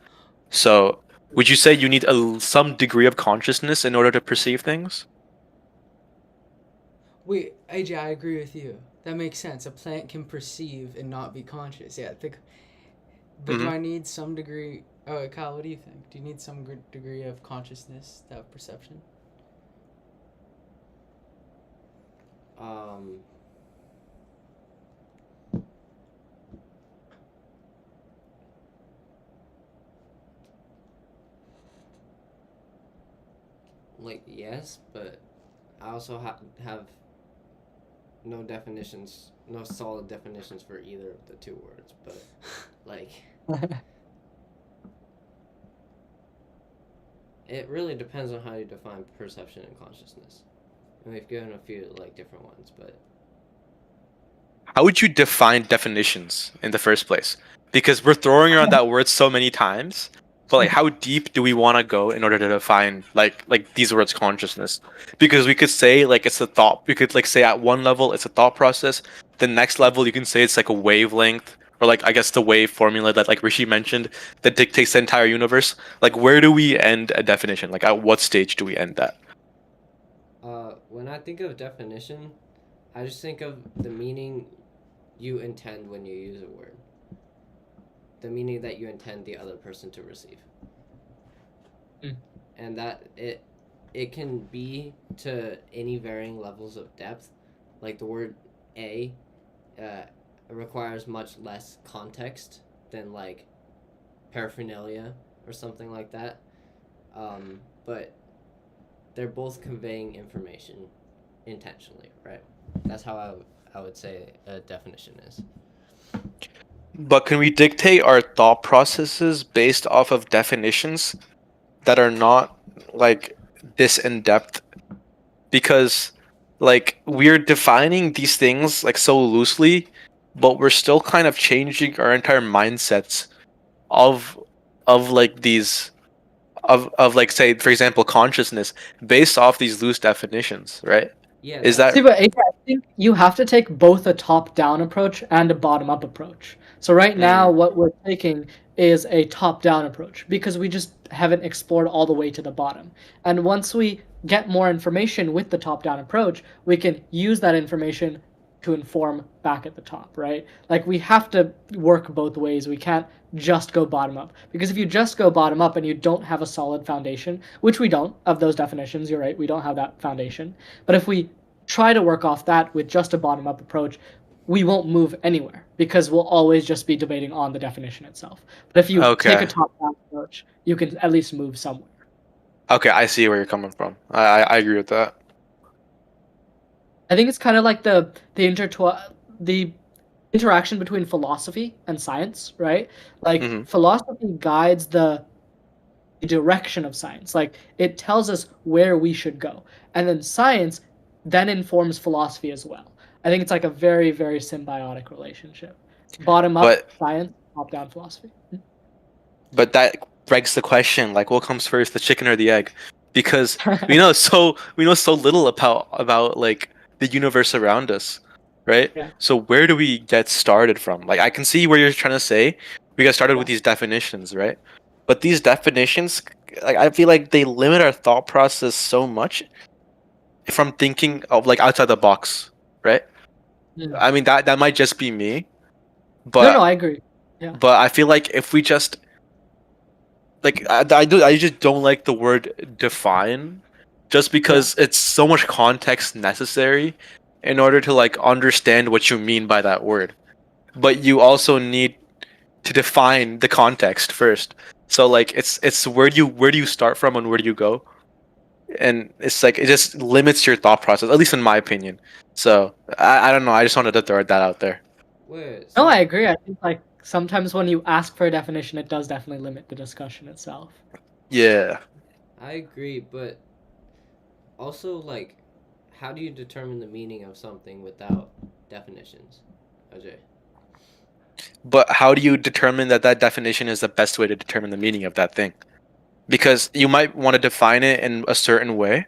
So, would you say you need some degree of consciousness in order to perceive things? Wait, AJ, I agree with you. That makes sense. A plant can perceive and not be conscious. Yeah, but do Mhm. I need some degree? Oh, Kyle, what do you think? Do you need some degree of consciousness to have perception? Um, like yes, but I also have no definitions, no solid definitions for either of the two words. But like, it really depends on how you define perception and consciousness. And we've given a few like different ones, but How would you define definitions in the first place? Because we're throwing around that word so many times, but like, how deep do we want to go in order to define like these words consciousness? Because we could say like it's a thought. We could like say at one level it's a thought process. The next level you can say it's like a wavelength, or like I guess the wave formula that like Rishi mentioned that dictates the entire universe. Like, where do we end a definition? Like, at what stage do we end that? when I think of definition, I just think of the meaning you intend when you use a word. The meaning that you intend the other person to receive. Mm. And that it can be to any varying levels of depth. Like the word a requires much less context than like paraphernalia or something like that. But they're both conveying information intentionally, right? That's how I would say a definition is. But can we dictate our thought processes based off of definitions that are not like this in depth? Because like we're defining these things like so loosely, but we're still kind of changing our entire mindsets of like these of like say for example consciousness based off these loose definitions, right? Yeah, Is that's See, that but AJ, I think you have to take both a top-down approach and a bottom-up approach. So right now, what we're taking is a top-down approach because we just haven't explored all the way to the bottom. And once we get more information with the top-down approach, we can use that information to inform back at the top, right? Like we have to work both ways. We can't just go bottom up because if you just go bottom up and you don't have a solid foundation, which we don't of those definitions, you're right, we don't have that foundation. But if we try to work off that with just a bottom up approach, we won't move anywhere because we'll always just be debating on the definition itself. But if you take okay? a top down approach, you can at least move somewhere. Okay, I see where you're coming from. I agree with that. I think it's kind of like the interaction between philosophy and science, right? Like Mhm. philosophy guides the direction of science. Like it tells us where we should go. And then science then informs philosophy as well. I think it's like a very, very symbiotic relationship. Bottom up But science, top down philosophy. but that begs the question, like, what comes first, the chicken or the egg? Because we know so little about like the universe around us, right? Yeah. So where do we get started from? Like, I can see where you're trying to say we got started with these definitions, right? But these definitions, like, I feel like they limit our thought process so much from thinking of like outside the box, right? Mm. I mean that might just be me, No, but I agree. but I feel like if we just like I just don't like the word define just because it's so much context necessary in order to like understand what you mean by that word, but you also need to define the context first. So like it's where do you start from and where do you go, and it's like it just limits your thought process, at least in my opinion. So I don't know, I just wanted to throw that out there. wait. No, So I agree. I think like sometimes when you ask for a definition, it does definitely limit the discussion itself. Yeah. I agree, but also like, how do you determine the meaning of something without definitions, Ajay? But how do you determine that that definition is the best way to determine the meaning of that thing? because you might want to define it in a certain way,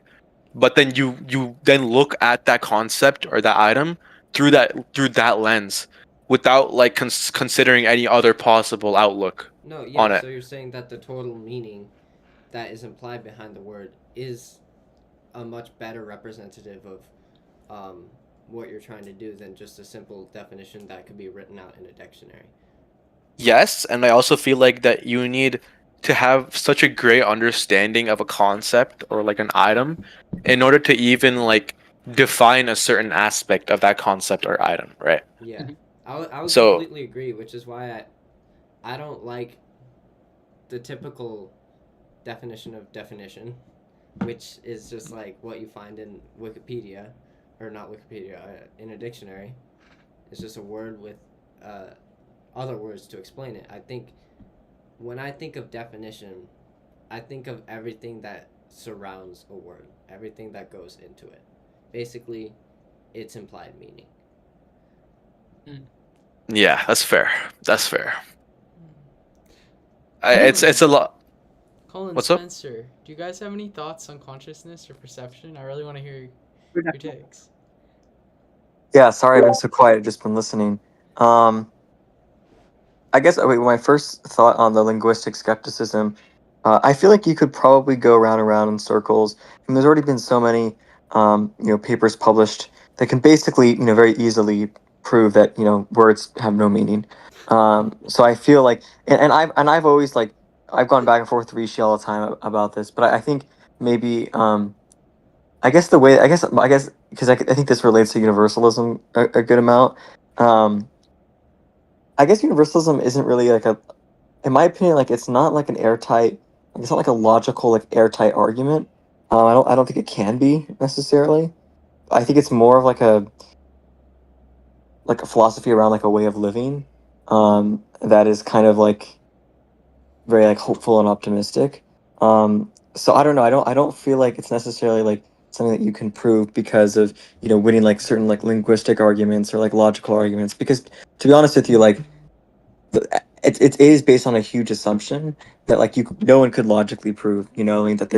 but then you then look at that concept or that item through that lens without like considering any other possible outlook No, on yeah, it. so you're saying that the total meaning that is implied behind the word is a much better representative of what you're trying to do than just a simple definition that could be written out in a dictionary. Yes, and I also feel like that you need to have such a great understanding of a concept or like an item in order to even like define a certain aspect of that concept or item, right? Yeah, Mhm. I would So completely agree, which is why I don't like the typical definition of definition, which is just like what you find in Wikipedia, or not Wikipedia, in a dictionary. It's just a word with other words to explain it. I think when I think of definition, I think of everything that surrounds a word, everything that goes into it. Basically, its implied meaning. yeah, that's fair. That's fair. Colin, It's a lot. Colin, What's up? Spencer, do you guys have any thoughts on consciousness or perception? I really want to hear We're your not- takes. Yeah, sorry I've been so quiet. I've just been listening. I guess my first thought on the linguistic skepticism, I feel like you could probably go round and round in circles. And there's already been so many, papers published that can basically, very easily prove that, words have no meaning. So I feel like, and I've always like, I've gone back and forth with Rishi all the time about this, but I think maybe, I guess because I think this relates to universalism a good amount. Um, I guess universalism isn't really like in my opinion, like it's not like an airtight, like it's not like a logical, like airtight argument. I don't think it can be necessarily. I think it's more of like a philosophy around like a way of living, that is kind of like very like hopeful and optimistic. So I don't know. I don't feel like it's necessarily like something that you can prove because of winning like certain like linguistic arguments or like logical arguments. Because to be honest with you, like it is based on a huge assumption that like no one could logically prove, I mean, that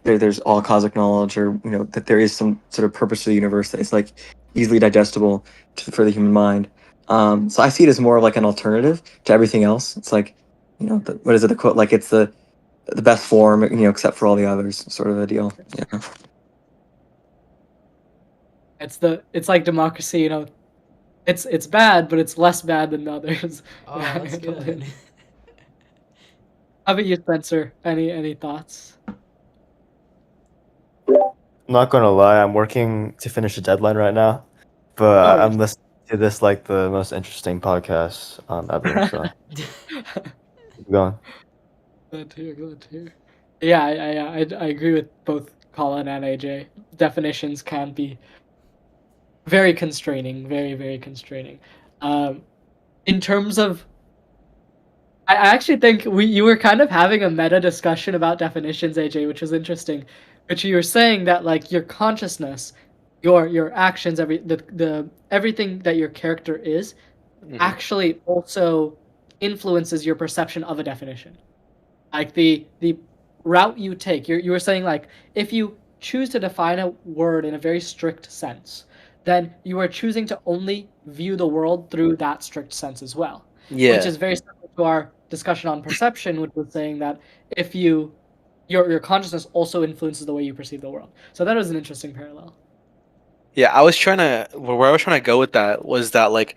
there's all cosmic knowledge, or that there is some sort of purpose to the universe that is like easily digestible for the human mind. So I see it as more of like an alternative to everything else. It's like, what is it, the quote, like it's the best form, except for all the others, sort of a deal. Yeah. It's like democracy, it's bad, but it's less bad than the others. Oh, Yeah, that's totally. good. How about you, Spencer? Any thoughts? I'm not gonna lie, I'm working to finish a deadline right now, but Oh, I'm listening to this like the most interesting podcast ever. So keep going. Good to hear. Good to hear. Yeah, I agree with both Colin and AJ. Definitions can be very constraining, very very constraining. In terms of, I actually think you were kind of having a meta discussion about definitions, AJ, which was interesting. But you were saying that like your consciousness, your actions, the everything that your character is, Mhm. actually also influences your perception of a definition. Like the route you take. You were saying like if you choose to define a word in a very strict sense, then you are choosing to only view the world through that strict sense as well. Which Yeah. is very similar to our discussion on perception, which was saying that if your consciousness also influences the way you perceive the world. So that was an interesting parallel. Yeah, I was trying to where I was trying to go with that was that like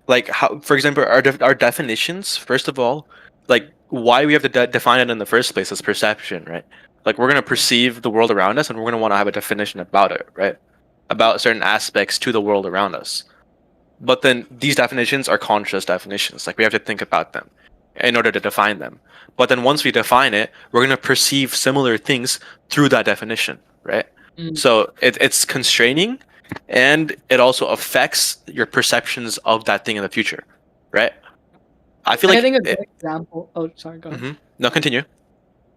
like how, for example, our definitions, first of all, like why we have to define it in the first place is perception, right? Like we're going to perceive the world around us and we're going to want to have a definition about it, right? About certain aspects to the world around us. But then these definitions are conscious definitions. Like we have to think about them in order to define them. But then once we define it, we're going to perceive similar things through that definition, right? Mm. So it's constraining, and it also affects your perceptions of that thing in the future, right? I feel And like I think a good example. Oh, sorry, go ahead. No, continue.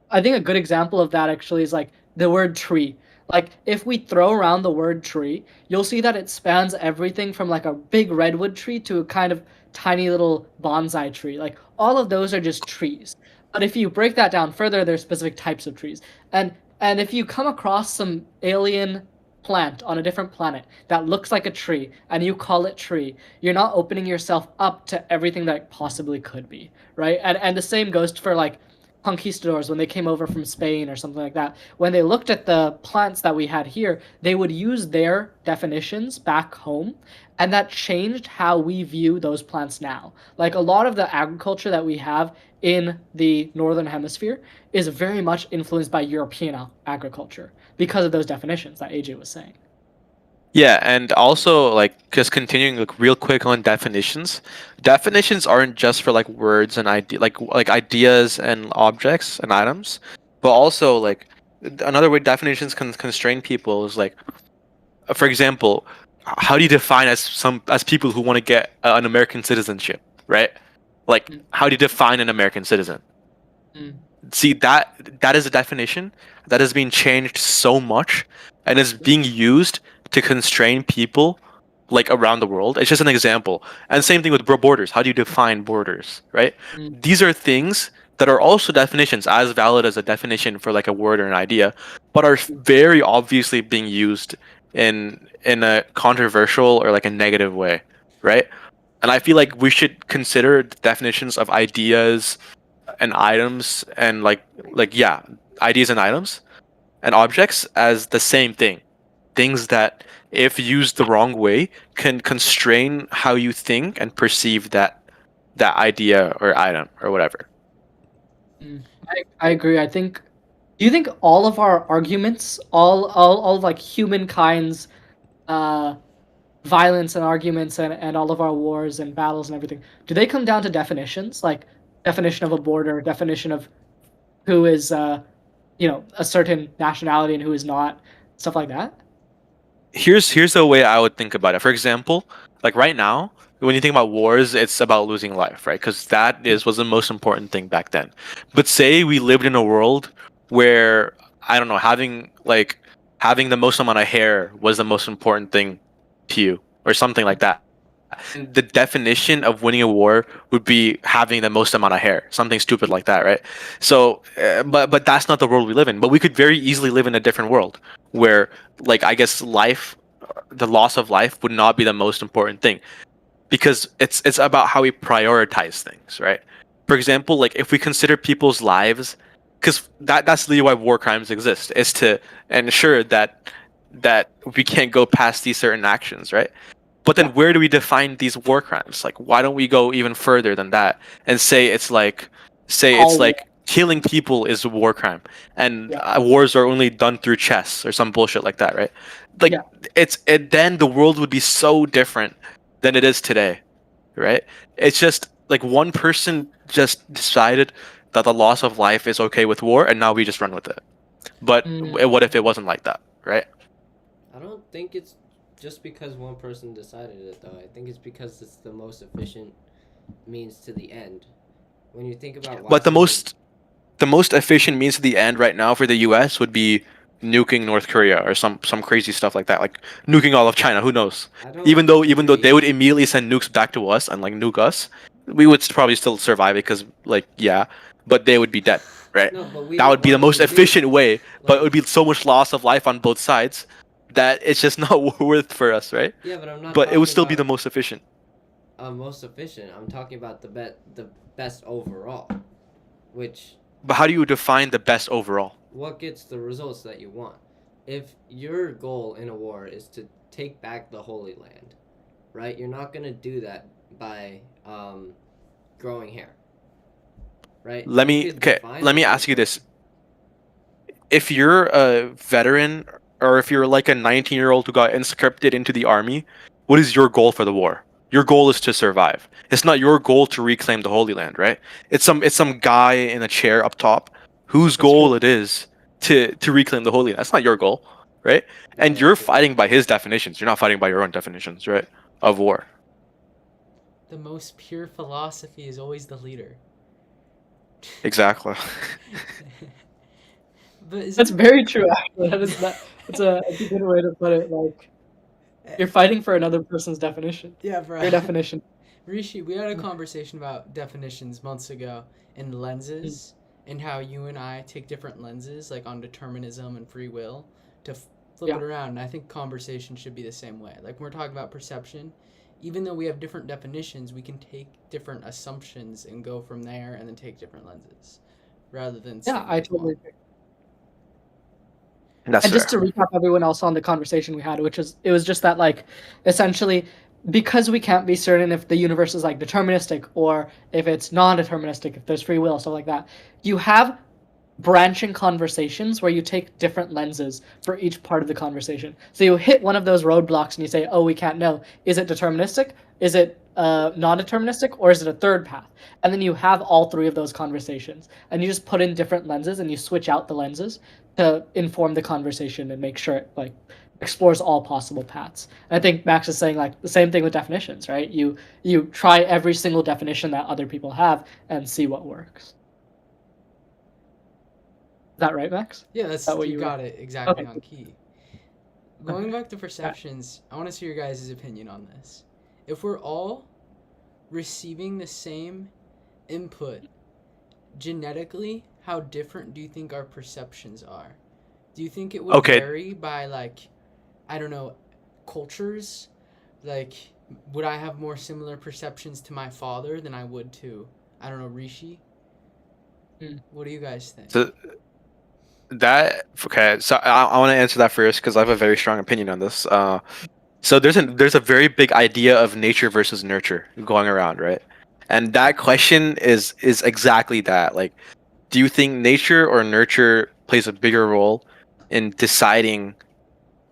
I think a good example of that actually is like the word tree. Like if we throw around the word tree, you'll see that it spans everything from like a big redwood tree to a kind of tiny little bonsai tree. Like all of those are just trees. But if you break that down further, there's specific types of trees. And if you come across some alien plant on a different planet that looks like a tree and you call it tree, you're not opening yourself up to everything that possibly could be, right? And the same goes for like conquistadors when they came over from Spain or something like that. When they looked at the plants that we had here, they would use their definitions back home, and that changed how we view those plants now. Like a lot of the agriculture that we have in the northern hemisphere is very much influenced by European agriculture because of those definitions that AJ was saying. Yeah, and also like just continuing like real quick on definitions. Definitions aren't just for like words and like ideas and objects and items, but also like another way definitions can constrain people is like, for example, how do you define as people who want to get an American citizenship, right? Like, how do you define an American citizen? Mm. See, that is a definition that is being changed so much and is being used to constrain people like around the world. It's just an example. And same thing with borders. How do you define borders, right? Mm. These are things that are also definitions, as valid as a definition for like a word or an idea, but are very obviously being used in a controversial or like a negative way, right? And I feel like we should consider definitions of ideas and items and yeah, ideas and items and objects as the same thing. Things that, if used the wrong way, can constrain how you think and perceive that idea or item or whatever. I agree. I think. Do you think all of our arguments, all of like humankind's violence and arguments and all of our wars and battles and everything, do they come down to definitions? Like definition of a border, definition of who is a certain nationality and who is not, stuff like that? Here's the way I would think about it. For example, like right now, when you think about wars, it's about losing life, right? Because was the most important thing back then. But say we lived in a world where, I don't know, having the most amount of hair was the most important thing to you, or something like that. The definition of winning a war would be having the most amount of hair, something stupid like that, right? So, but that's not the world we live in. But we could very easily live in a different world where, like, I guess the loss of life would not be the most important thing, because it's about how we prioritize things, right? For example, like if we consider people's lives, because that's really why war crimes exist, is to ensure that we can't go past these certain actions, right? But then where do we define these war crimes? Like, why don't we go even further than that and say killing people is a war crime, and wars are only done through chess or some bullshit like that, right? Like, then the world would be so different than it is today, right? It's just like one person just decided that the loss of life is okay with war, and now we just run with it. But what if it wasn't like that, right? I don't think it's just because one person decided it, though. I think it's because it's the most efficient means to the end. When you think about But the most efficient means to the end right now for the US would be nuking North Korea or some crazy stuff like that, like nuking all of China. Who knows? Even though they would immediately send nukes back to us and like nuke us, we would probably still survive because but they would be dead, right? No, that would be the most efficient way, but it would be so much loss of life on both sides that it's just not worth for us, right? Yeah, but I'm not. But it would still be the most efficient. Most efficient. I'm talking about the best overall, which. But how do you define the best overall? What gets the results that you want? If your goal in a war is to take back the Holy Land, right? You're not gonna do that by growing hair, right? Let me ask you this: if you're a veteran, or if you're like a 19-year-old who got conscripted into the army, what is your goal for the war? Your goal is to survive. It's not your goal to reclaim the Holy Land, right? It's some guy in a chair up top whose goal it is to reclaim the Holy Land. That's not your goal, right? And you're fighting by his definitions. You're not fighting by your own definitions, right? Of war. The most pure philosophy is always the leader. Exactly. But That's very true, actually. That's a good way to put it. Like, you're fighting for another person's definition. Yeah, bro. Your definition. Rishi, we had a conversation about definitions months ago and lenses. and how you and I take different lenses, like on determinism and free will, to flip Yeah. it around. And I think conversation should be the same way. Like when we're talking about perception, even though we have different definitions, we can take different assumptions and go from there, and then take different lenses, rather than Yeah, sticking I with one. totally agree. That's And just to fair. recap everyone else on the conversation we had, which is it was just that like essentially because we can't be certain if the universe is like deterministic or if it's non-deterministic, if there's free will, stuff like that, you have branching conversations where you take different lenses for each part of the conversation. So you hit one of those roadblocks and you say, "Oh, we can't know. Is it deterministic? Is it non-deterministic, or is it a third path?" And then you have all three of those conversations, and you just put in different lenses and you switch out the lenses to inform the conversation and make sure it like explores all possible paths. And I think Max is saying like the same thing with definitions, right? You try every single definition that other people have and see what works. Is that right, Max? Yeah, that's that what you you were- got it exactly Okay. on key. Going back to perceptions, I want to see your guys' opinion on this. If we're all receiving the same input genetically, how different do you think our perceptions are? Do you think it would Okay. vary by like, I don't know, cultures? Like, would I have more similar perceptions to my father than I would to, I don't know, Rishi? What do you guys think? So that okay. So I want to answer that first because I have a very strong opinion on this. So there's a very big idea of nature versus nurture going around, right? And that question is exactly that. Like, do you think nature or nurture plays a bigger role in deciding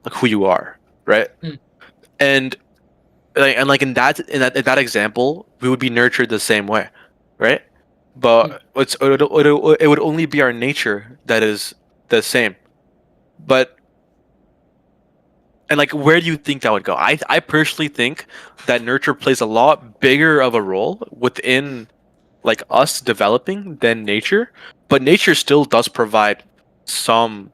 like who you are, right? Mm. And like in that example, we would be nurtured the same way, right? But it would only be our nature that is the same. But and like where do you think that would go? I personally think that nurture plays a lot bigger of a role within like us developing than nature, but nature still does provide some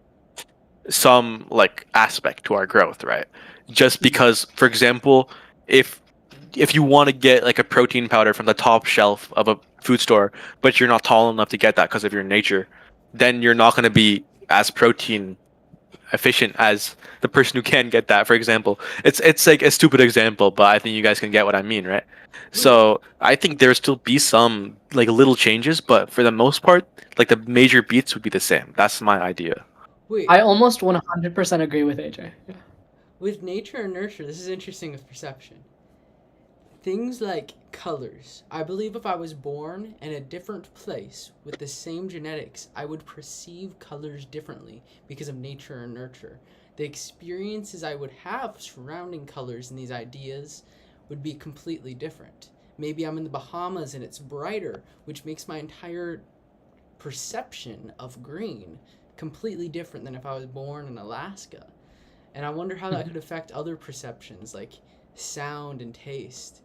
like aspect to our growth, right? Just because, for example, if you want to get like a protein powder from the top shelf of a food store, but you're not tall enough to get that because of your nature, then you're not going to be as protein efficient as the person who can get that. For example, it's like a stupid example, but I think you guys can get what I mean, right? So I think there still be some like little changes, but for the most part, like the major beats would be the same. That's my idea. Wait, I almost 100% agree with AJ. Yeah. with nature and nurture, this is interesting with perception. Things like colors. I believe if I was born in a different place with the same genetics, I would perceive colors differently because of nature and nurture. The experiences I would have surrounding colors and these ideas would be completely different. Maybe I'm in the Bahamas and it's brighter, which makes my entire perception of green completely different than if I was born in Alaska. And I wonder how that could affect other perceptions like sound and taste.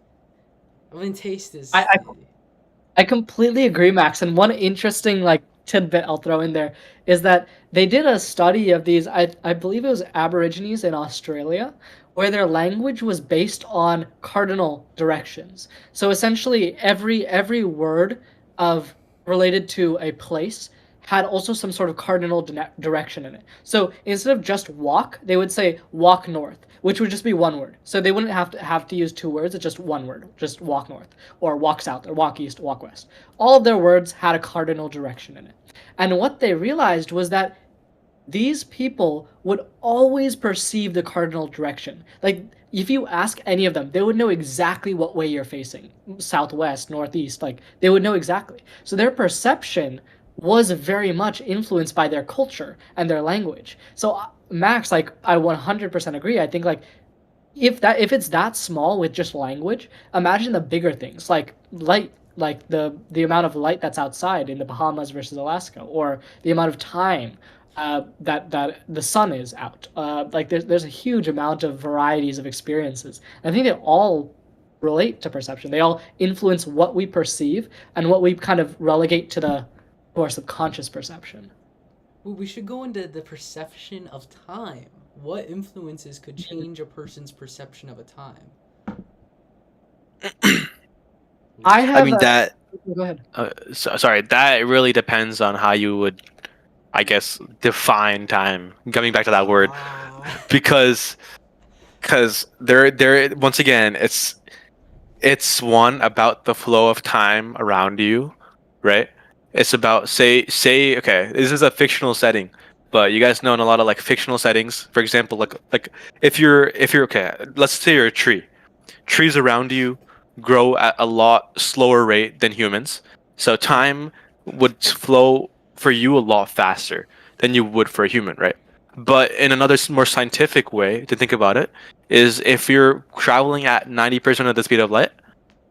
I mean, taste is. I completely agree, Max. And one interesting like tidbit I'll throw in there is that they did a study of these. I believe it was Aborigines in Australia, where their language was based on cardinal directions. So essentially, every word of related to a place had also some sort of cardinal direction in it. So instead of just walk, they would say walk north, which would just be one word. So they wouldn't have to use two words. It's just one word, just walk north, or walk south, or walk east, walk west. All of their words had a cardinal direction in it. And what they realized was that these people would always perceive the cardinal direction. Like if you ask any of them, they would know exactly what way you're facing, southwest, northeast, like they would know exactly. So their perception was very much influenced by their culture and their language. So Max, like I 100% agree. I think like if it's that small with just language, imagine the bigger things like light, like the amount of light that's outside in the Bahamas versus Alaska, or the amount of time that the sun is out. Like there's a huge amount of varieties of experiences. I think they all relate to perception. They all influence what we perceive and what we kind of relegate to our subconscious perception. Well, we should go into the perception of time. What influences could change a person's perception of a time? I have I mean that Go ahead. Sorry, that really depends on how you would, I guess, define time. Coming back to that word, Ah. because there once again, it's one about the flow of time around you, right? It's about say okay, this is a fictional setting, but you guys know in a lot of like fictional settings, for example, like if you're okay, let's say you're a tree. Trees around you grow at a lot slower rate than humans, so time would flow for you a lot faster than you would for a human, right? But in another more scientific way to think about it is if you're traveling at 90% of the speed of light,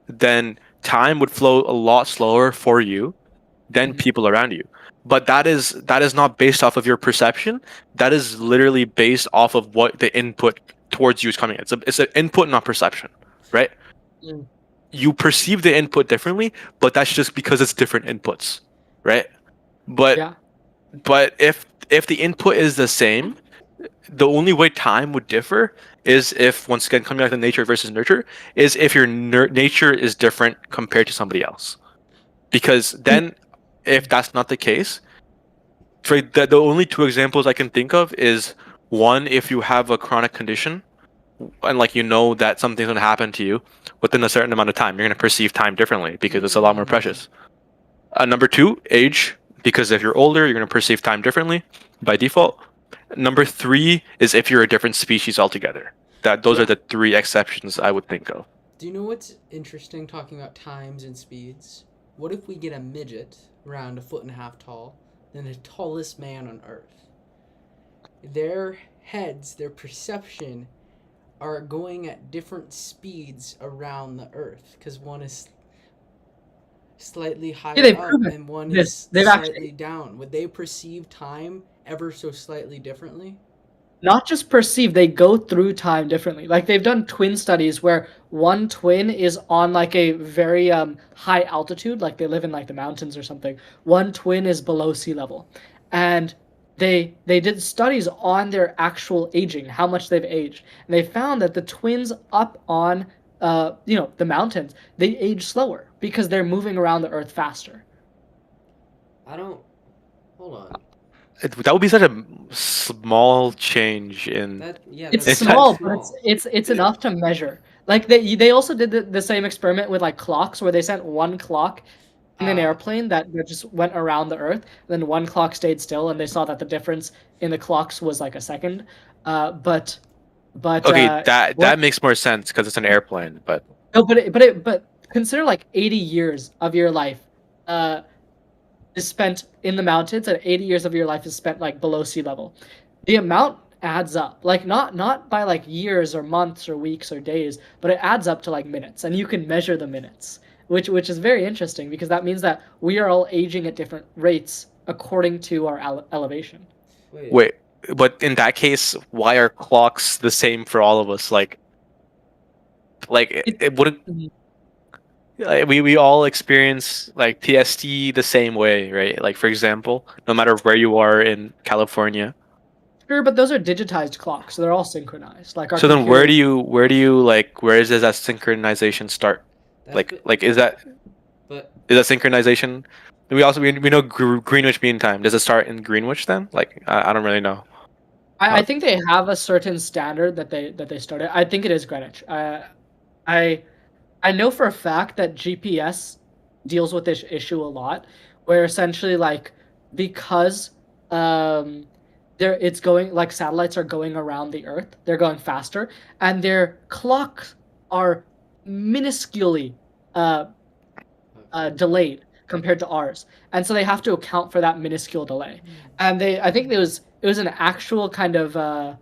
then time would flow a lot slower for you than Mhm. people around you. But that is not based off of your perception. That is literally based off of what the input towards you is coming. It's an input, not perception, right? Mm. You perceive the input differently, but that's just because it's different inputs, right? But Yeah. but if the input is the same, the only way time would differ is if, once again, coming back to nature versus nurture, is if your nature is different compared to somebody else. Because then, if that's not the case, for the only two examples I can think of is one, if you have a chronic condition and like you know that something's going to happen to you within a certain amount of time, you're going to perceive time differently because it's a lot more precious. Number two, age, because if you're older, you're going to perceive time differently by default. Number three is if you're a different species altogether. Those Yeah. are the three exceptions I would think of. Do you know what's interesting talking about times and speeds? What if we get a midget around 1.5 feet tall than the tallest man on Earth? Their heads, their perception, are going at different speeds around the Earth because one is slightly higher they've up proven and one this. is They've slightly actually down. Would they perceive time ever so slightly differently? not just perceive, they go through time differently. Like they've done twin studies where one twin is on like a very high altitude, like they live in like the mountains or something. One twin is below sea level. And they did studies on their actual aging, how much they've aged. And they found that the twins up on the mountains, they age slower because they're moving around the earth faster. I don't. Hold on. That would be such a small change in. It's That's small, very but small. it's enough to measure. Like they also did the same experiment with like clocks where they sent one clock in an Ah. airplane that just went around the earth, then one clock stayed still, and they saw that the difference in the clocks was like a second. But Okay, what that makes more sense because it's an airplane, but no, but consider like 80 years of your life is spent in the mountains, and 80 years of your life is spent like below sea level. The amount adds up, like not by like years or months or weeks or days, but it adds up to like minutes, and you can measure the minutes, which is very interesting because that means that we are all aging at different rates according to our elevation. wait, but in that case, why are clocks the same for all of us? Like it wouldn't. Mhm. Like, we all experience like PST the same way, right? Like, for example, no matter where you are in California. Sure, but those are digitized clocks, so they're all synchronized. Like our So then where computers. do you like where does that synchronization start? Like is that But synchronization? We know Greenwich Mean Time. Does it start in Greenwich then? Like I don't really know. I think they have a certain standard that they started. I think it is Greenwich. I I know for a fact that GPS deals with this issue a lot, where essentially like because um it's going like satellites are going around the Earth, they're going faster, and their clocks are minusculely uh, delayed compared to ours, and so they have to account for that minuscule delay. And I think it was an actual kind of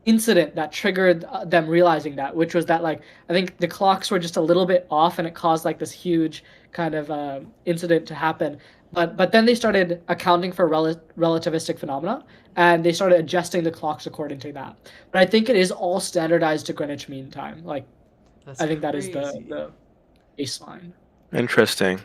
incident that triggered them realizing that, which was that like I think the clocks were just a little bit off, and it caused like this huge kind of incident to happen. But then they started accounting for relativistic phenomena, and they started adjusting the clocks according to that. But I think it is all standardized to Greenwich Mean Time. Like That's I think that is crazy. the baseline. Interesting.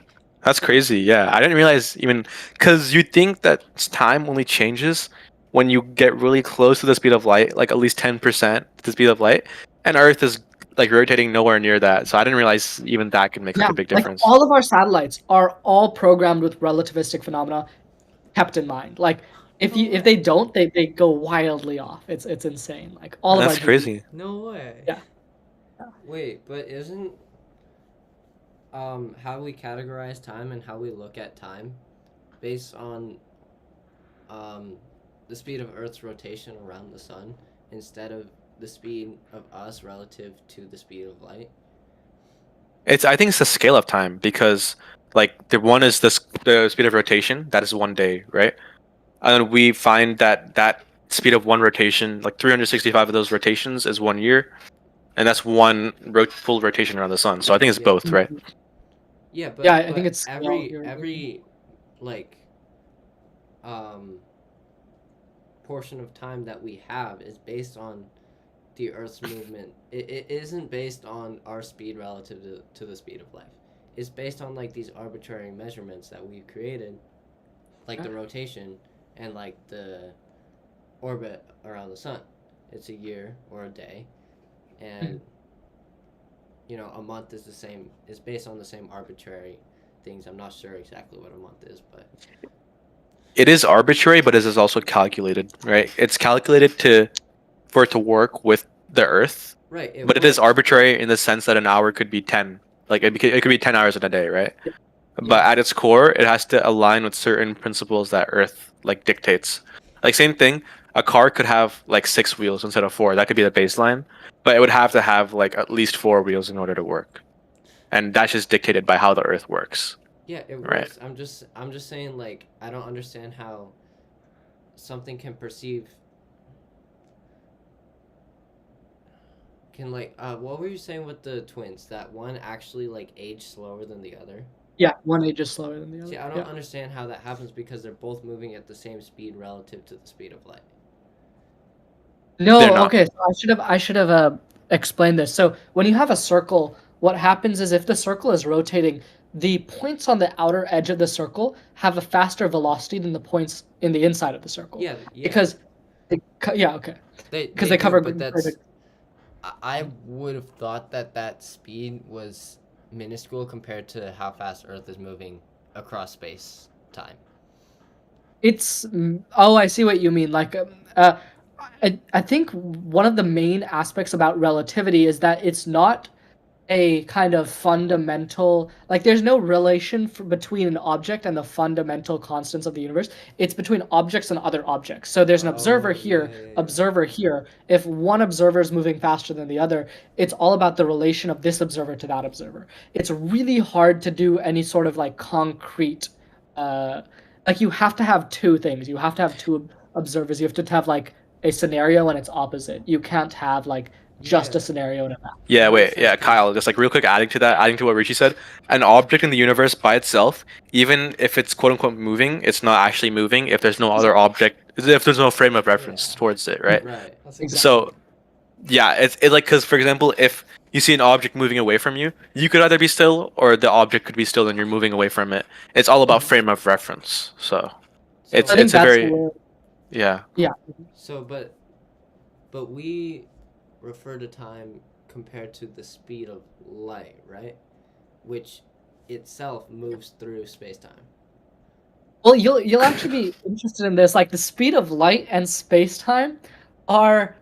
That's crazy. Yeah, I didn't realize even because you think that time only changes when you get really close to the speed of light, like at least 10% the speed of light, and Earth is like rotating nowhere near that. So I didn't realize even that could make like a big like difference. all of our satellites are all programmed with relativistic phenomena kept in mind. Like if they don't, they go wildly off. It's insane. Like all of That's our crazy. No way. Yeah. Wait, but isn't how we categorize time and how we look at time based on the speed of Earth's rotation around the sun instead of the speed of us relative to the speed of light? I think it's the scale of time because like the one is the speed of rotation, that is 1 day, right? And we find that speed of one rotation, like 365 of those rotations is 1 year, and that's one full rotation around the sun. So I think it's Yeah. both, right? Yeah, but Yeah, I think but it's every like portion of time that we have is based on the Earth's movement. It isn't based on our speed relative to the speed of light. It's based on like these arbitrary measurements that we've created, like the rotation and like the orbit around the sun. It's a year or a day, and a month is the same. Is based on the same arbitrary things. I'm not sure exactly what a month is, but It is arbitrary, but it is also calculated, right? It's calculated for it to work with the Earth, right. but it is works. arbitrary in the sense that an hour could be 10. Like it could be 10 hours in a day, right? Yeah. But at its core, it has to align with certain principles that Earth like dictates. Like same thing, a car could have like 6 wheels instead of 4. That could be the baseline, but it would have to have like at least 4 wheels in order to work, and that's just dictated by how the Earth works. Yeah, it Right. works. I'm just saying, like, I don't understand how something can what were you saying with the twins? That one actually like aged slower than the other? Yeah, one age is slower than the other. See, I don't Yeah. understand how that happens because they're both moving at the same speed relative to the speed of light. No, They're not. okay. So I should have explained this. So when you have a circle, what happens is if the circle is rotating, the points on the outer edge of the circle have a faster velocity than the points in the inside of the circle. Yeah. Because okay. Because they do, cover. but I would have thought that speed was minuscule compared to how fast Earth is moving across space time. It's I see what you mean. Like, I think one of the main aspects about relativity is that it's not a kind of fundamental, like there's no relation between an object and the fundamental constants of the universe. It's between objects and other objects. So there's an observer here, observer here. If one observer is moving faster than the other, it's all about the relation of this observer to that observer. It's really hard to do any sort of like concrete, like you have to have two things. You have to have two observers. You have to have like a scenario and its opposite. You can't have like just a scenario and a map. Yeah, wait, yeah, Kyle, just like real quick adding to what Richie said, an object in the universe by itself, even if it's quote unquote moving, it's not actually moving if there's no other object, if there's no frame of reference towards it, right? Right. That's exactly. So, yeah, it's like, because for example, if you see an object moving away from you, you could either be still or the object could be still and you're moving away from it. It's all about frame of reference. So, it's I think it's a that's very where, yeah. So, but we refer to time compared to the speed of light, right? Which itself moves through space-time. well, you'll actually be interested in this. Like the speed of light and space-time are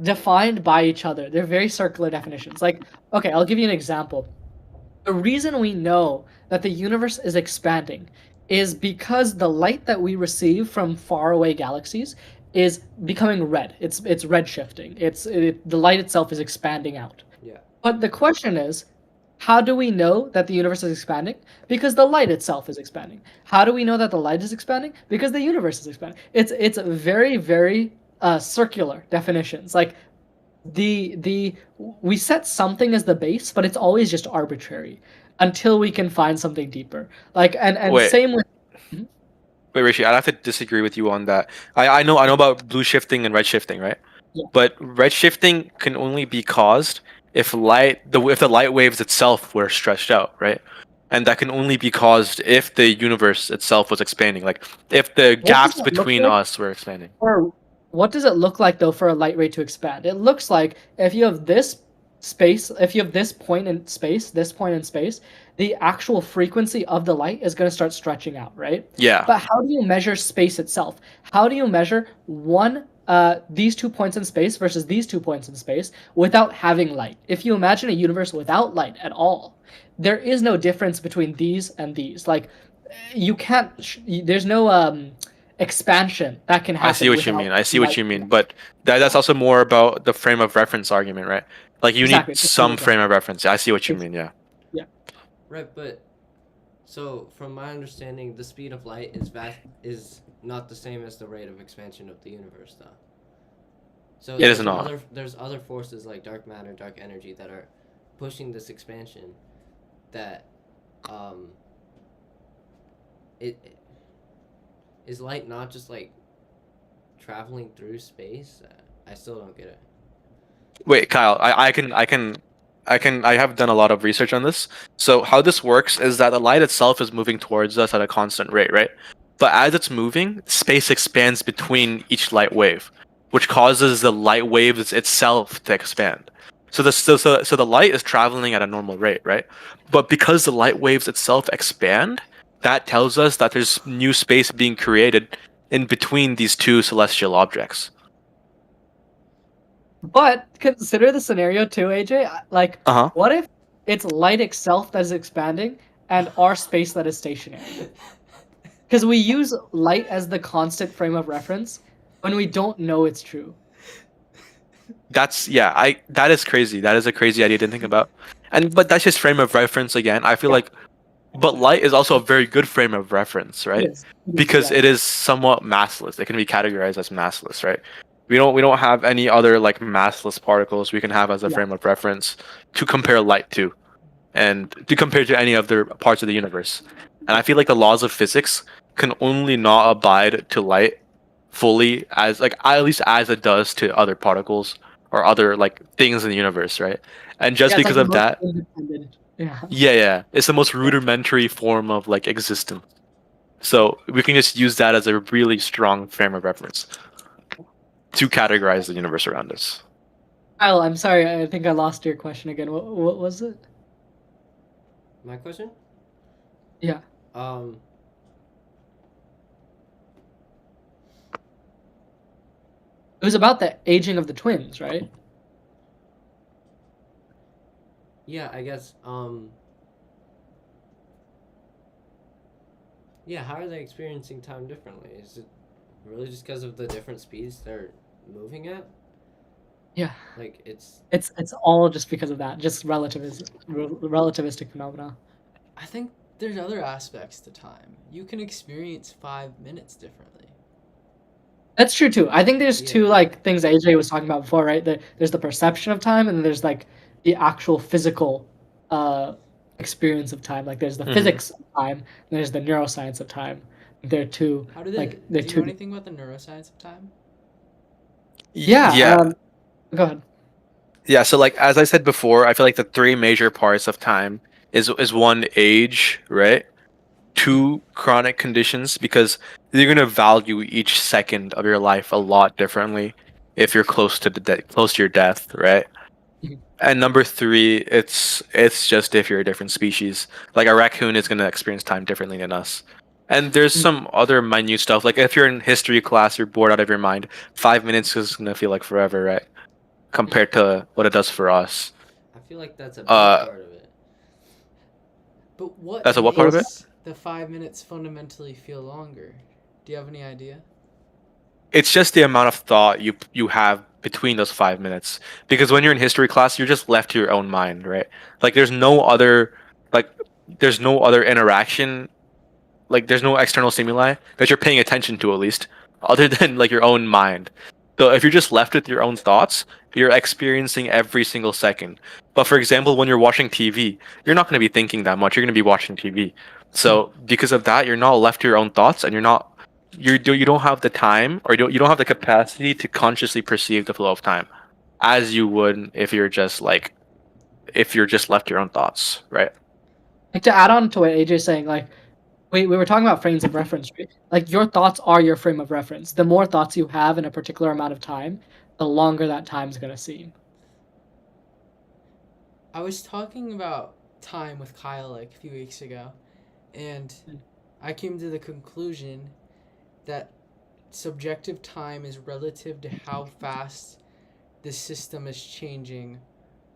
defined by each other. They're very circular definitions. Like, okay, I'll give you an example. The reason we know that the universe is expanding is because the light that we receive from faraway galaxies is becoming red. It's red shifting. The light itself is expanding out. Yeah. But the question is, how do we know that the universe is expanding? Because the light itself is expanding. How do we know that the light is expanding? Because the universe is expanding. It's very, very circular definitions. Like we set something as the base, but it's always just arbitrary until we can find something deeper. Like and Wait. same with Wait, Rishi, I'd have to disagree with you on that. I know about blue shifting and red shifting, right? Yeah. But red shifting can only be caused if the light waves itself were stretched out, right? And that can only be caused if the universe itself was expanding, like if the gaps does it look between like? us were expanding. Or what does it look like though for a light ray to expand? It looks like if you have this space, if you have this point in space, the actual frequency of the light is going to start stretching out, right? Yeah. But how do you measure space itself? How do you measure these 2 points in space versus these 2 points in space without having light? If you imagine a universe without light at all, there is no difference between these and these. Like, you can't. There's no expansion that can happen. I see what you without mean. I see what light. you mean. But that's also more about the frame of reference argument, right? Like you Exactly. need some frame of reference. I see what you mean. Yeah. Right, but so from my understanding, the speed of light is not the same as the rate of expansion of the universe, though. So It is not. There's other forces like dark matter, dark energy that are pushing this expansion. That, it is light not just like traveling through space. I still don't get it. Wait, Kyle. I have done a lot of research on this. So how this works is that the light itself is moving towards us at a constant rate, right? But as it's moving, space expands between each light wave, which causes the light waves itself to expand. So the light is traveling at a normal rate, right? But because the light waves itself expand, that tells us that there's new space being created in between these two celestial objects. But consider the scenario too, AJ. Like, Uh-huh. what if it's light itself that is expanding and our space that is stationary? Because we use light as the constant frame of reference when we don't know it's true. That is crazy. That is a crazy idea to think about. But that's just frame of reference again. I feel like but light is also a very good frame of reference, right? Yes. Because it is somewhat massless. It can be categorized as massless, right? We don't have any other like massless particles we can have as a frame of reference to compare light to, and to compare to any other parts of the universe. And I feel like the laws of physics can only not abide to light fully as like at least as it does to other particles or other like things in the universe, right? And just it's because like of the most that, independent. Yeah. yeah, it's the most rudimentary form of like existence. So we can just use that as a really strong frame of reference to categorize the universe around us. Kyle, I'm sorry. I think I lost your question again. What was it? My question? Yeah. It was about the aging of the twins, right? Yeah, I guess. Yeah, how are they experiencing time differently? Is it really just because of the different speeds they're moving at? Yeah. Like it's all just because of that, just relativistic phenomena. I think there's other aspects to time. You can experience 5 minutes differently. That's true too. I think there's two Yeah. like things that AJ was talking about before, right? There's the perception of time, and then there's like the actual physical experience of time. Like there's the physics of time, and there's the neuroscience of time. They're two. How do Like, do they're you two- know anything about the neuroscience of time? Yeah. Yeah. Go ahead. Yeah, so like as I said before, I feel like the three major parts of time is one, age, right? Two, chronic conditions, because you're gonna value each second of your life a lot differently if you're close to close to your death, right? Mhm. And number three, it's just if you're a different species. Like a raccoon is gonna experience time differently than us. And there's some other minute stuff. Like if you're in history class, you're bored out of your mind. 5 minutes is gonna feel like forever, right? Compared to what it does for us. I feel like that's a big Uh, part of it. But what That's a what part of it? makes the 5 minutes fundamentally feel longer? Do you have any idea? It's just the amount of thought you have between those 5 minutes. Because when you're in history class, you're just left to your own mind, right? Like there's no other interaction, like there's no external stimuli that you're paying attention to, at least, other than like your own mind. So if you're just left with your own thoughts, you're experiencing every single second. But for example, when you're watching TV, you're not going to be thinking that much. You're going to be watching TV. So because of that, you're not left to your own thoughts, and you don't have the time, or you don't have the capacity to consciously perceive the flow of time as you would if you're just left to your own thoughts, right? Like to add on to what AJ's saying, like we were talking about frames of reference, right? Like your thoughts are your frame of reference. The more thoughts you have in a particular amount of time, the longer that time's gonna seem. I was talking about time with Kyle like a few weeks ago, and I came to the conclusion that subjective time is relative to how fast the system is changing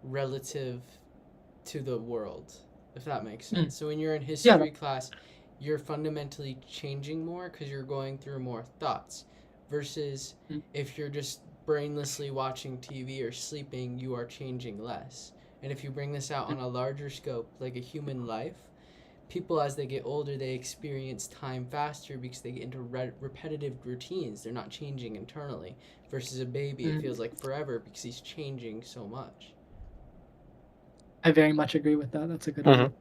relative to the world, if that makes sense. So when you're in history class, you're fundamentally changing more because you're going through more thoughts, versus if you're just brainlessly watching TV or sleeping, you are changing less. And if you bring this out on a larger scope, like a human life, people as they get older, they experience time faster because they get into repetitive routines. They're not changing internally. Versus a baby, it feels like forever because he's changing so much. I very much agree with that. That's a good Mhm.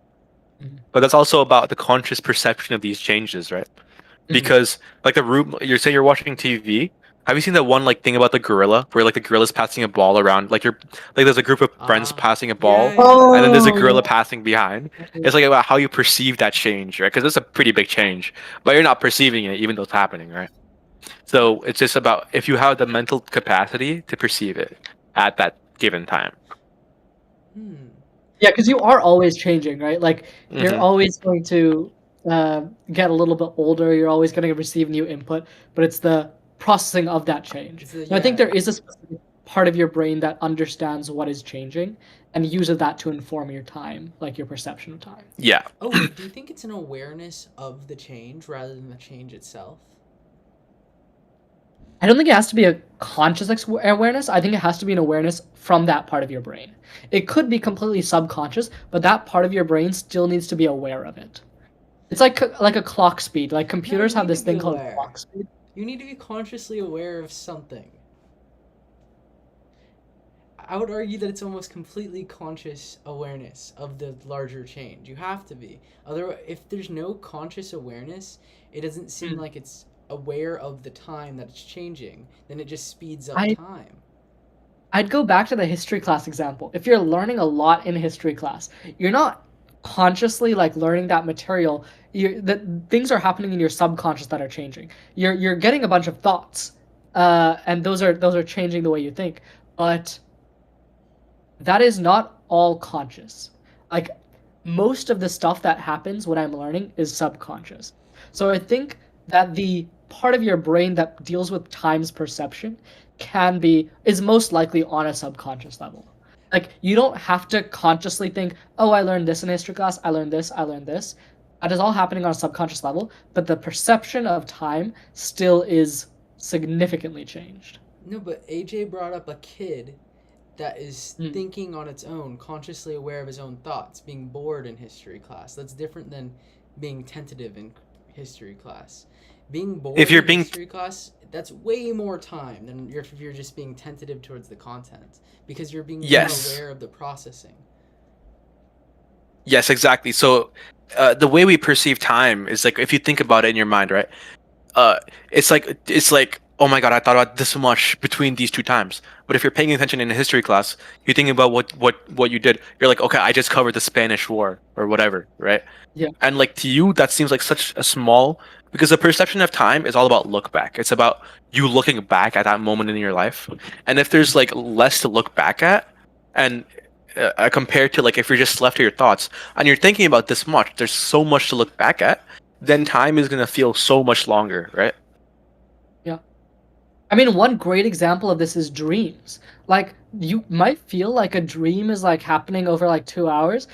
one. But that's also about the conscious perception of these changes, right? Because like the room, you're saying you're watching TV. Have you seen that one like thing about the gorilla, where like the gorilla's passing a ball around, like you're like there's a group of friends passing a ball, Yeah. and then there's a Oh, gorilla yeah. passing behind. It's like about how you perceive that change, right? Because it's a pretty big change, but you're not perceiving it even though it's happening, right? So it's just about if you have the mental capacity to perceive it at that given time. Yeah, because you are always changing, right? Like you're Mhm. always going to get a little bit older. You're always going to receive new input, but it's the processing of that change. So I think there is a specific part of your brain that understands what is changing and uses that to inform your time, like your perception of time. Yeah. Oh, do you think it's an awareness of the change rather than the change itself? I don't think it has to be a conscious awareness. I think it has to be an awareness from that part of your brain. It could be completely subconscious, but that part of your brain still needs to be aware of it. It's like a clock speed. Like computers you have need this to be thing called aware. clock speed. You need to be consciously aware of something. I would argue that it's almost completely conscious awareness of the larger change. You have to be. Otherwise, if there's no conscious awareness, it doesn't seem like it's aware of the time that it's changing. Then it just speeds up time. I'd go back to the history class example. If you're learning a lot in history class, you're not consciously like learning that material. That things are happening in your subconscious that are changing. You're getting a bunch of thoughts, and those are changing the way you think. But that is not all conscious. Like most of the stuff that happens when I'm learning is subconscious. So I think that the part of your brain that deals with time's perception is most likely on a subconscious level. Like you don't have to consciously think, oh, I learned this in history class, I learned this, I learned this. That is all happening on a subconscious level, but the perception of time still is significantly changed. No, but AJ brought up a kid that is thinking on its own, consciously aware of his own thoughts, being bored in history class. That's different than being tentative in history class. Being bored in history class, that's way more time than if you're just being tentative towards the content, because you're being more aware of the processing. Yes, exactly. So the way we perceive time is like if you think about it in your mind, right? It's like oh my god, I thought about this much between these two times. But if you're paying attention in a history class, you're thinking about what you did. You're like, okay, I just covered the Spanish War or whatever, right? Yeah. And like to you, that seems like such a small, because the perception of time is all about look back. It's about you looking back at that moment in your life. And if there's like less to look back at, and compared to like if you're just left to your thoughts and you're thinking about this much, there's so much to look back at, then time is gonna feel so much longer, right? Yeah. I mean, one great example of this is dreams. Like, you might feel like a dream is like happening over like 2 hours.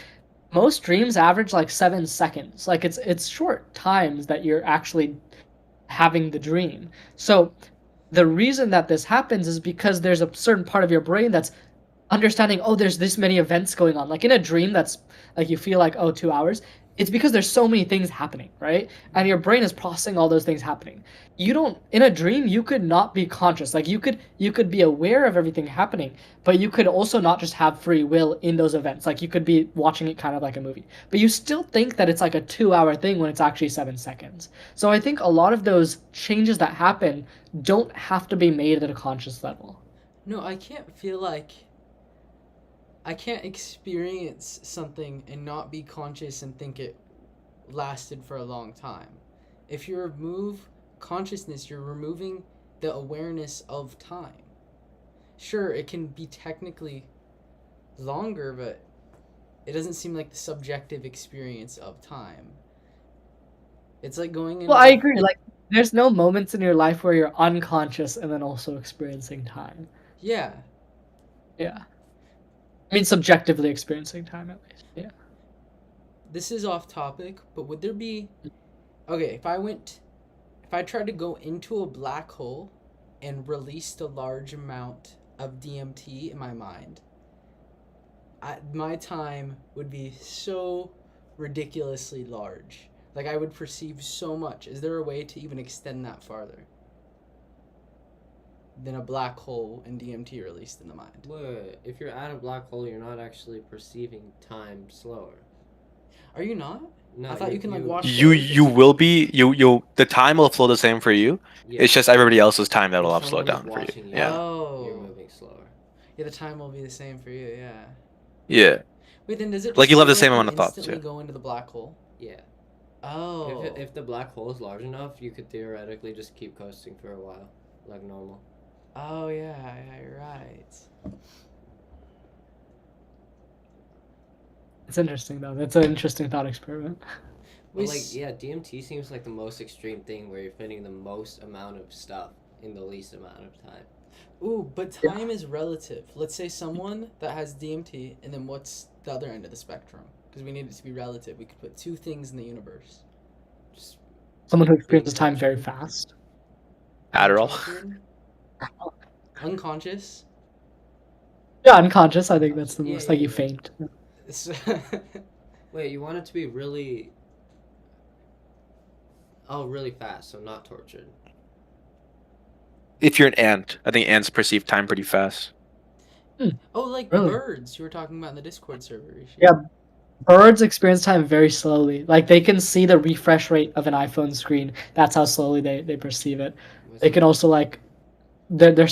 Most dreams average like 7 seconds. Like it's short times that you're actually having the dream. So the reason that this happens is because there's a certain part of your brain that's understanding, oh, there's this many events going on. Like in a dream that's like you feel like, oh, 2 hours. It's because there's so many things happening, right? And your brain is processing all those things happening. You don't in a dream you could not be conscious. Like you could be aware of everything happening, but you could also not just have free will in those events. Like you could be watching it kind of like a movie. But you still think that it's like a 2-hour thing when it's actually 7 seconds. So I think a lot of those changes that happen don't have to be made at a conscious level. No, I can't feel like I can't experience something and not be conscious and think it lasted for a long time. If you remove consciousness, you're removing the awareness of time. Sure, it can be technically longer, but it doesn't seem like the subjective experience of time. It's like going in. Well, I agree. Like, there's no moments in your life where you're unconscious and then also experiencing time. Yeah. Yeah. I mean, subjectively experiencing time, at least. Yeah. This is off topic, but would there be, okay, if I tried to go into a black hole and released a large amount of DMT in my mind, my time would be so ridiculously large. Like, I would perceive so much. Is there a way to even extend that farther than a black hole and DMT released in the mind? Wait, if you're at a black hole, you're not actually perceiving time slower. Are you not? No, I thought you can, like, watch You will be you the time will flow the same for you. Yeah. It's just everybody else's time that will If have slowed someone down is for you. watching you, Yeah. Oh. you're moving slower. Yeah, the time will be the same for you, yeah. Yeah. Wait, then does it Like, just you'll have the feel same like amount you of thoughts, instantly yeah. go into the black hole? Yeah. Oh. If the black hole is large enough, you could theoretically just keep coasting for a while, like normal. Oh, yeah, you're right. It's interesting, though. That's an interesting thought experiment. We But like, s- yeah, DMT seems like the most extreme thing where you're fitting the most amount of stuff in the least amount of time. Ooh, but time is relative. Let's say someone that has DMT, and then what's the other end of the spectrum? Because we need it to be relative. We could put two things in the universe. Just Someone who being experiences time very tortured. fast. Adderall. Tortured, unconscious. Yeah, unconscious. I think that's the Yeah, most, yeah, like, you yeah. faint. Wait, you want it to be really... Oh, really fast, so not tortured. If you're an ant, I think ants perceive time pretty fast. Oh, like Really? birds you were talking about in the Discord server. Rishi. Yeah. Birds experience time very slowly. Like, they can see the refresh rate of an iPhone screen. That's how slowly they perceive it. What's They can also, like, their their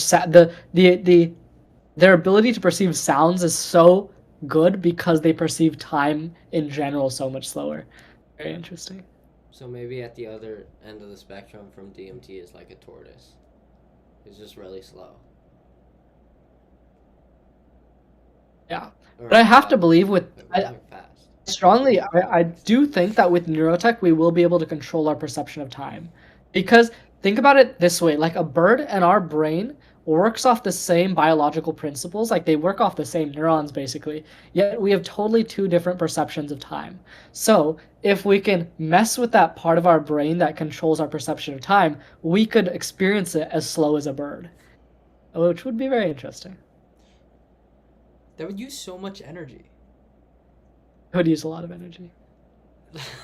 ability to perceive sounds is so good because they perceive time in general so much slower. Very interesting. So maybe at the other end of the spectrum from DMT is like a tortoise. It's just really slow. Yeah. Or But I have to fast, believe with but I really fast. strongly I do think that with neurotech we will be able to control our perception of time. Because think about it this way, like a bird and our brain works off the same biological principles, like they work off the same neurons basically, yet we have totally two different perceptions of time. So if we can mess with that part of our brain that controls our perception of time, we could experience it as slow as a bird, which would be very interesting. That would use so much energy. It would use a lot of energy.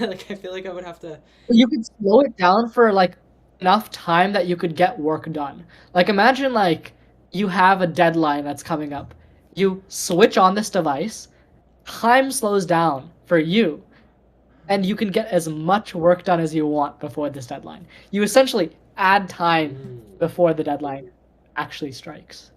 Like, I feel like I would have to. You could slow it down for like enough time that you could get work done. Like, imagine like you have a deadline that's coming up. You switch on this device, time slows down for you, and you can get as much work done as you want before this deadline. You essentially add time Mm. before the deadline actually strikes.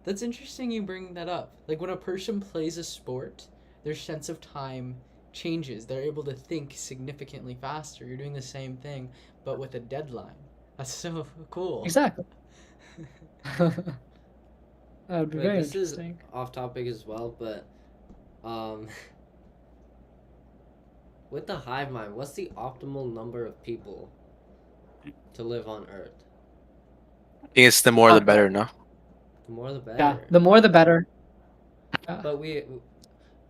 That's interesting you bring that up. Like, when a person plays a sport, their sense of time changes. They're able to think significantly faster. You're doing the same thing, but with a deadline. That's so cool. Exactly. That would be Wait, very this is interesting. off topic as well, but with the hive mind, what's the optimal number of people to live on Earth? I think it's the more the better, no? The more the better. Yeah, the more the better. But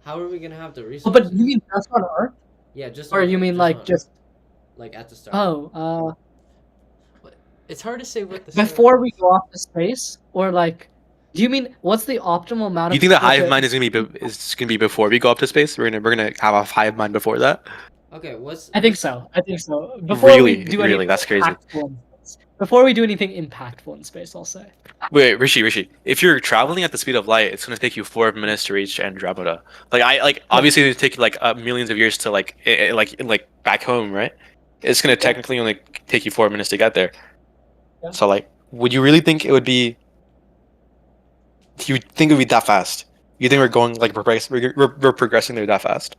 how are we gonna have the Oh, resources? but you mean just on Earth? Yeah, just. Or on you Earth, mean just like on Earth. just like at the start? oh, It's hard to say what the before we go off to space, or like, do you mean what's the optimal amount You of think the people hive to- mind is gonna be before we go up to space? We're gonna have a hive mind before that. Okay, what's? I think so. I think so. Before we Really, do really, anything that's crazy. impactful in space. Before we do anything impactful in space, I'll say. Wait, Rishi, if you're traveling at the speed of light, it's gonna take you 4 minutes to reach Andromeda. Obviously it take like millions of years to like back home, right? It's gonna technically only take you 4 minutes to get there. Yeah. So like, would you really think it would be? Do you think it would be that fast? You think we're going like we're progressing there that fast?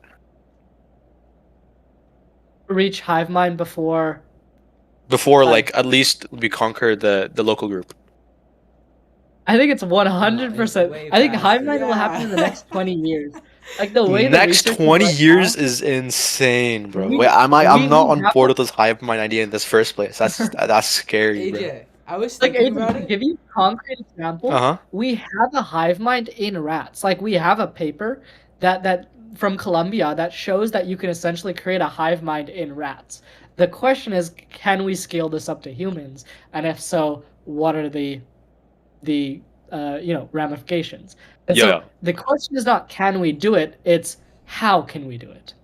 Reach hive mind before. Before Like- like at least we conquer the local group. I think it's 100%. way I think hive faster. mind will happen in the Yeah. next 20 years. Like the way the Next research is 20 right years now, is insane, bro. we Wait, I'm we not on have board with this hive mind idea in this first place. That's scary, bro. AJ, I was like thinking Aiden, about to it. give you a concrete example, Uh-huh. we have a hive mind in rats. Like we have a paper that from Columbia that shows that you can essentially create a hive mind in rats. The question is, can we scale this up to humans? And if so, what are the ramifications? And Yeah, so yeah. the question is not can we do it, it's how can we do it.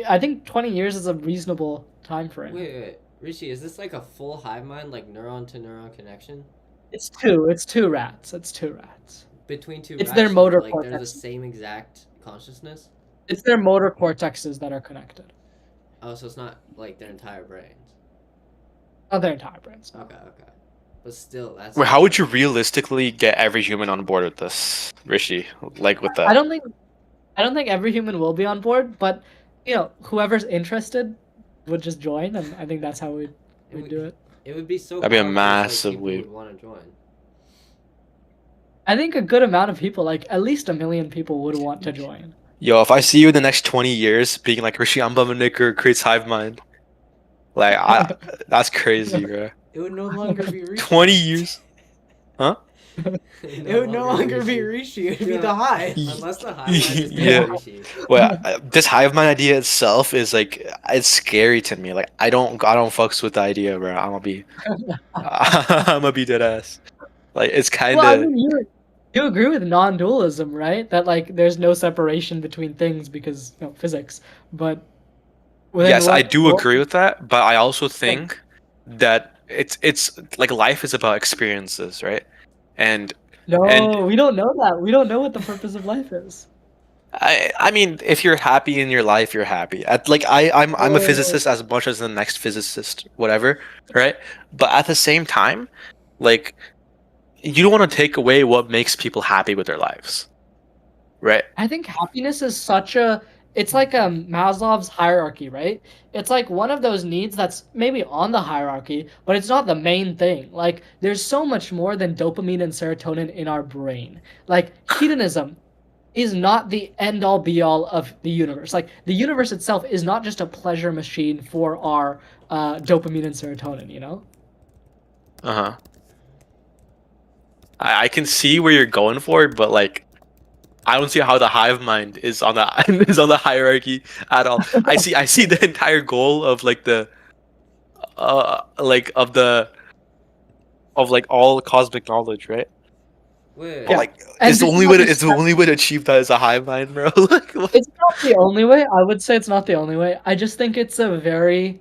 I think 20 years is a reasonable time frame. Wait, Rishi, is this like a full hive mind, like neuron to neuron connection It's two rats. It's two rats. between two It's rats? their motor like they're the cortex. same exact consciousness. It's their motor cortexes that are connected, Oh, so it's not like their entire brains. not their entire brains. No. Okay. But still, that's. Wait, how would you realistically get every human on board with this, Rishi? Like with I that? don't think every human will be on board, but whoever's interested would just join, and I think that's how we do it. It would be so. That'd be a powerful if, massive people wave. would want to join. I think a good amount of people, like at least 1 million people, would want to join. Yo, if I see you in the next 20 years being like Rishi Ambamanikar creates hive mind, like that's crazy, bro. It would no longer be Rishi. 20 years. It would no longer be Rishi. It would be Yeah. the hive. Unless the hive mind is Yeah. Rishi. Well, this hive mind idea itself is like it's scary to me. Like I don't fucks with the idea, bro. I'm gonna be dead ass. Like it's kind of Well, I mean, you agree with non-dualism, right? That like there's no separation between things because physics. But then yes, I what- do what- agree with that, but I also think that it's like life is about experiences, right? And No, and- we don't know that. We don't know what the purpose of life is. I mean, if you're happy in your life, you're happy. I'm a Oh. physicist as much as the next physicist, whatever, right? But at the same time, like you don't want to take away what makes people happy with their lives, right? I think happiness is it's like Maslow's hierarchy, right? It's like one of those needs that's maybe on the hierarchy, but it's not the main thing. Like there's so much more than dopamine and serotonin in our brain. Like hedonism is not the end all be all of the universe. Like the universe itself is not just a pleasure machine for our dopamine and serotonin, Uh-huh. I can see where you're going for it, but like I don't see how the hive mind is on the is on the hierarchy at all. I see the entire goal of like the of like all cosmic knowledge, right? Wait, But like And it's the this only is way what to, you it's the only way to achieve that is a hive mind, bro. Like, what? It's not the only way. I would say it's not the only way. I just think it's a very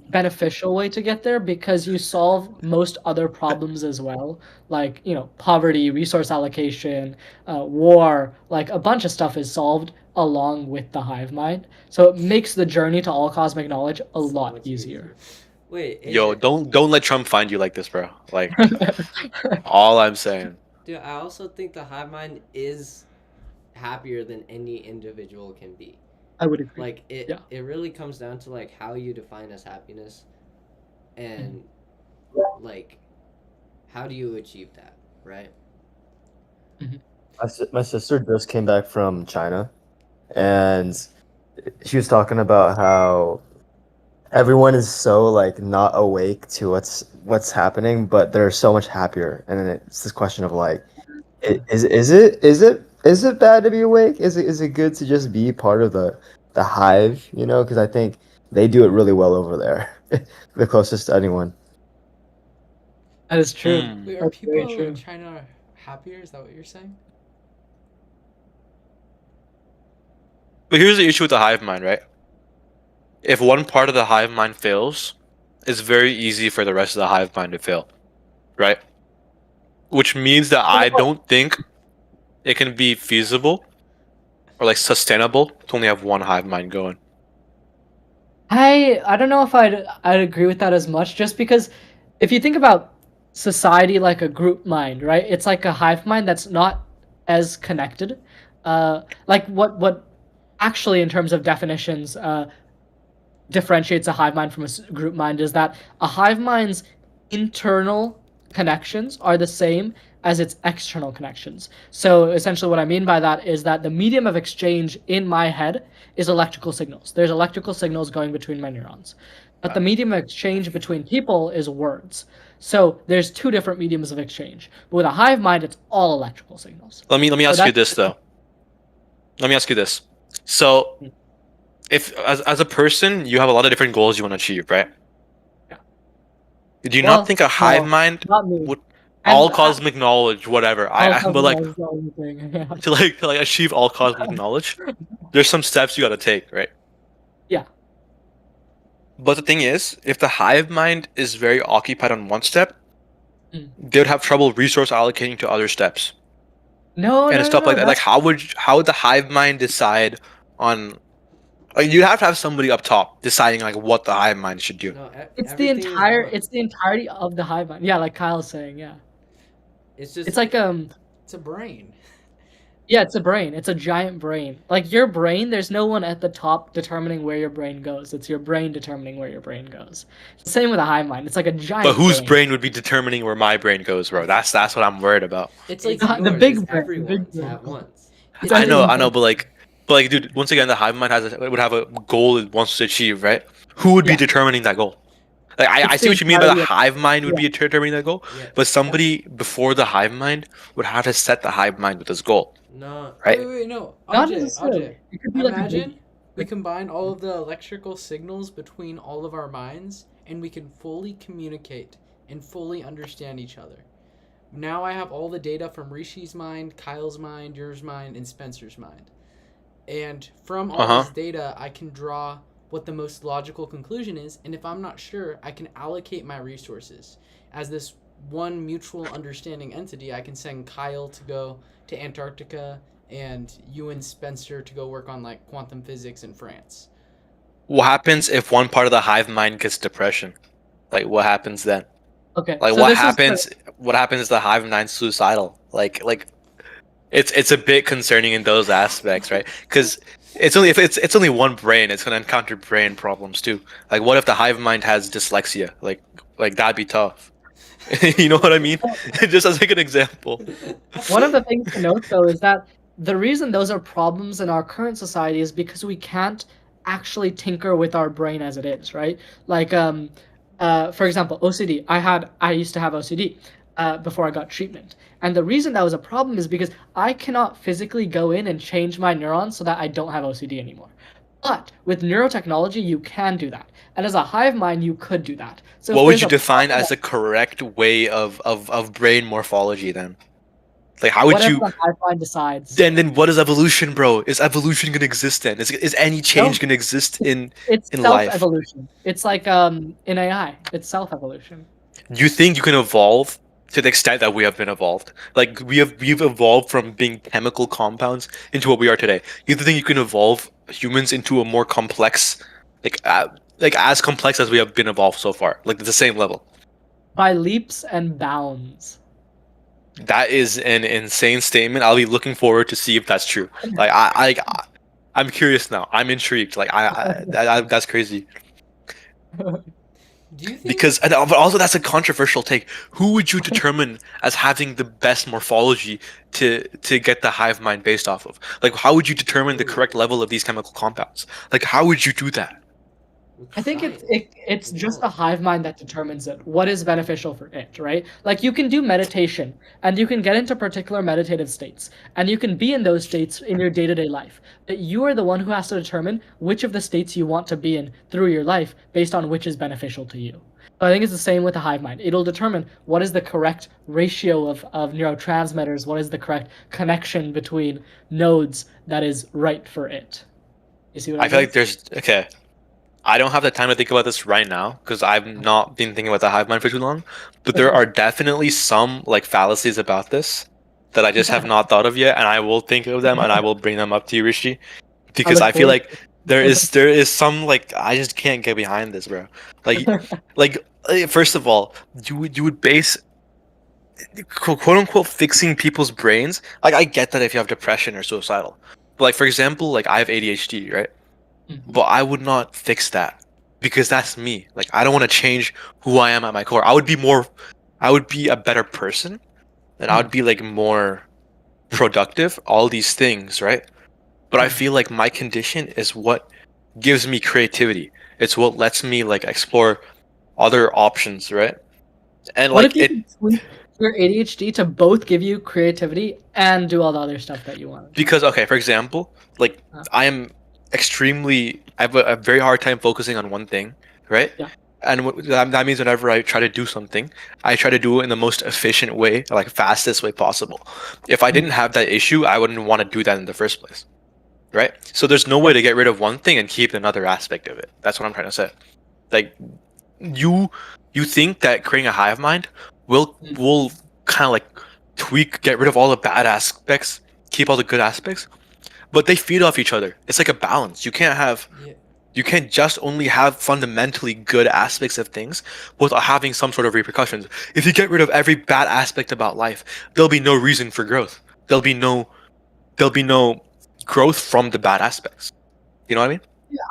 beneficial way to get there because you solve most other problems as well, like poverty, resource allocation, war. Like a bunch of stuff is solved along with the hive mind, so it makes the journey to all cosmic knowledge a so lot much easier. Wait, Yo, AJ, don't let Trump find you like this, bro. Like all I'm saying. Dude, I also think the hive mind is happier than any individual can be. I would agree. Like it Yeah. it really comes down to like how you define as happiness and like how do you achieve that, right? My sister just came back from China, and she was talking about how everyone is so like not awake to what's happening, but they're so much happier. And then it's this question of like, is it bad to be awake? Is it good to just be part of the hive? Because I think they do it really well over there, the closest to anyone. That is true. Hmm. Wait, are That's very people true. in China happier? Is that what you're saying? But here's the issue with the hive mind, right? If one part of the hive mind fails, it's very easy for the rest of the hive mind to fail, right? Which means that I don't think it can be feasible or like sustainable to only have one hive mind going. I don't know if I'd agree with that as much, just because if you think about society like a group mind, right? It's like a hive mind that's not as connected. Like what actually in terms of definitions differentiates a hive mind from a group mind is that a hive mind's internal connections are the same as its external connections. So essentially what I mean by that is that the medium of exchange in my head is electrical signals. There's electrical signals going between my neurons. But the medium of exchange between people is words. So there's two different mediums of exchange. But with a hive mind, it's all electrical signals. Let me So ask you that's this though. Let me ask you this. So, if as a person you have a lot of different goals you want to achieve, right? Yeah. Do you Well, not think a hive no, mind not me. would And all cosmic knowledge, whatever? But like yeah. to like achieve all cosmic knowledge, there's some steps you got to take, right? Yeah. But the thing is, if the hive mind is very occupied on one step, Mm. they would have trouble resource allocating to other steps No, and no, stuff no, like that. Like that's how would the hive mind decide on? Like you'd have to have somebody up top deciding like what the hive mind should do. No, it's the everything is entire one. it's the entirety of the hive mind. Yeah, like Kyle's saying, yeah. It's just It's like It's a brain. yeah, it's a brain. It's a giant brain. Like your brain, there's no one at the top determining where your brain goes. It's your brain determining where your brain goes. Same with a hive mind. It's like a giant But whose brain would be determining where my brain goes, bro? That's what I'm worried about. It's it's like the yours, big it's brain, the big everyone's brain. at once. It's I know, everyone's- but like, dude, once again, the hive mind would have a goal it wants to achieve, right? Who would be Yeah. determining that goal? Like, I It's see the what you mean by the entirety of- hive mind would be determining that goal, Yeah. but somebody before the hive mind would have to set the hive mind with this goal, No. right? Wait, no. Not Ajay, necessarily. Ajay. It could be like a Imagine big- we combine all of the electrical signals between all of our minds and we can fully communicate and fully understand each other. Now I have all the data from Rishi's mind, Kyle's mind, yours mind, and Spencer's mind. And from all this data, I can draw what the most logical conclusion is, and if I'm not sure, I can allocate my resources. As this one mutual understanding entity, I can send Kyle to go to Antarctica and you and Spencer to go work on like quantum physics in France. What happens if one part of the hive mind gets depression? Like, what happens then? Okay. Like, so what this is happens? What happens if the hive mind's suicidal? Like, it's a bit concerning in those aspects, right? Because it's only one brain, it's gonna encounter brain problems too. Like, what if the hive mind has dyslexia? Like that'd be tough. You know what I mean? Just as like an example. One of the things to note, though, is that the reason those are problems in our current society is because we can't actually tinker with our brain as it is, right? Like, for example, OCD. I used to have OCD before I got treatment, and the reason that was a problem is because I cannot physically go in and change my neurons so that I don't have OCD anymore. But with neurotechnology, you can do that, and as a hive mind, you could do that. So What if would there's you a define problem as the correct way of brain morphology then? Like, how would whatever you? the hive mind decides. Then what is evolution, bro? Is evolution gonna exist then? Is any change gonna exist in It's in life? self-evolution. It's like in AI. It's self-evolution. Do you think you can evolve to the extent that we have been evolved? Like we've evolved from being chemical compounds into what we are today. You think you can evolve humans into a more complex, like as complex as we have been evolved so far, like the same level? By leaps and bounds. That is an insane statement. I'll be looking forward to see if that's true. Like I'm curious now. I'm intrigued. Like that's crazy. Do you think Because but also that's a controversial take. Who would you determine as having the best morphology to get the hive mind based off of? Like, how would you determine the correct level of these chemical compounds? Like, how would you do that? I think Science. it's just a hive mind that determines it. What is beneficial for it, right? Like you can do meditation and you can get into particular meditative states and you can be in those states in your day-to-day life. But you are the one who has to determine which of the states you want to be in through your life based on which is beneficial to you. So I think it's the same with the hive mind. It'll determine what is the correct ratio of neurotransmitters, what is the correct connection between nodes that is right for it. You see what I I feel mean? like there's okay. I don't have the time to think about this right now because I've not been thinking about the hive mind for too long. But there are definitely some like fallacies about this that I just have not thought of yet, and I will think of them and I will bring them up to you, Rishi, because look I feel forward like there is some like I just can't get behind this, bro. Like first of all, you would base quote unquote fixing people's brains. Like I get that if you have depression or suicidal, but like for example, like I have ADHD, right? But I would not fix that because that's me. Like I don't want to change who I am at my core. I would be a better person and I would be like more productive, all these things, right? But I feel like my condition is what gives me creativity. It's what lets me like explore other options, right? And What like if you it could tweak your ADHD to both give you creativity and do all the other stuff that you want? because okay, for example, like Huh. I am I have a very hard time focusing on one thing, right? Yeah. And that means whenever I try to do something, I try to do it in the most efficient way, like fastest way possible. If I didn't have that issue, I wouldn't want to do that in the first place, right? So there's no way to get rid of one thing and keep another aspect of it. That's what I'm trying to say. Like you think that creating a hive mind will kind of like get rid of all the bad aspects, keep all the good aspects, but they feed off each other. It's like a balance. Yeah. You can't just only have fundamentally good aspects of things without having some sort of repercussions. If you get rid of every bad aspect about life, there'll be no reason for growth. There'll be no growth from the bad aspects. You know what I mean?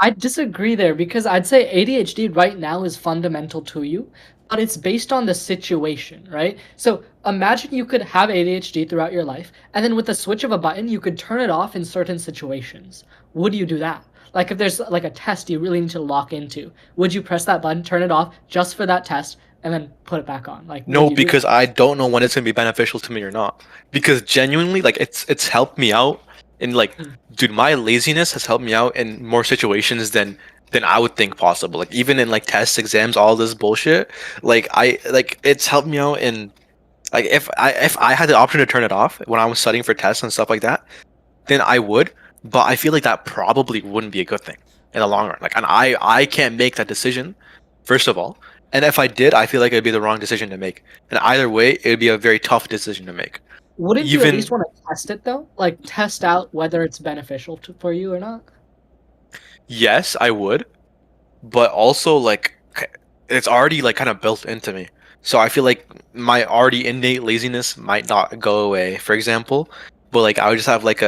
I disagree there because I'd say ADHD right now is fundamental to you, but it's based on the situation, right? So imagine you could have ADHD throughout your life, and then with the switch of a button, you could turn it off in certain situations. Would you do that? Like if there's like a test you really need to lock into, would you press that button, turn it off just for that test, and then put it back on? Like No, would you do because I don't know when it's gonna be beneficial to me or not. Because genuinely, like it's helped me out in like, Mm. dude, my laziness has helped me out in more situations than I would think possible. Like even in like tests, exams, all this bullshit. Like it's helped me out in like if I had the option to turn it off when I was studying for tests and stuff like that, then I would. But I feel like that probably wouldn't be a good thing in the long run. Like, and I can't make that decision, first of all. And if I did, I feel like it'd be the wrong decision to make. And either way, it'd be a very tough decision to make. Wouldn't you at Even least want to test it though? Like test out whether it's beneficial for you or not? yes, I would, but also like it's already like kind of built into me. So I feel like my already innate laziness might not go away, for example. But like I would just have like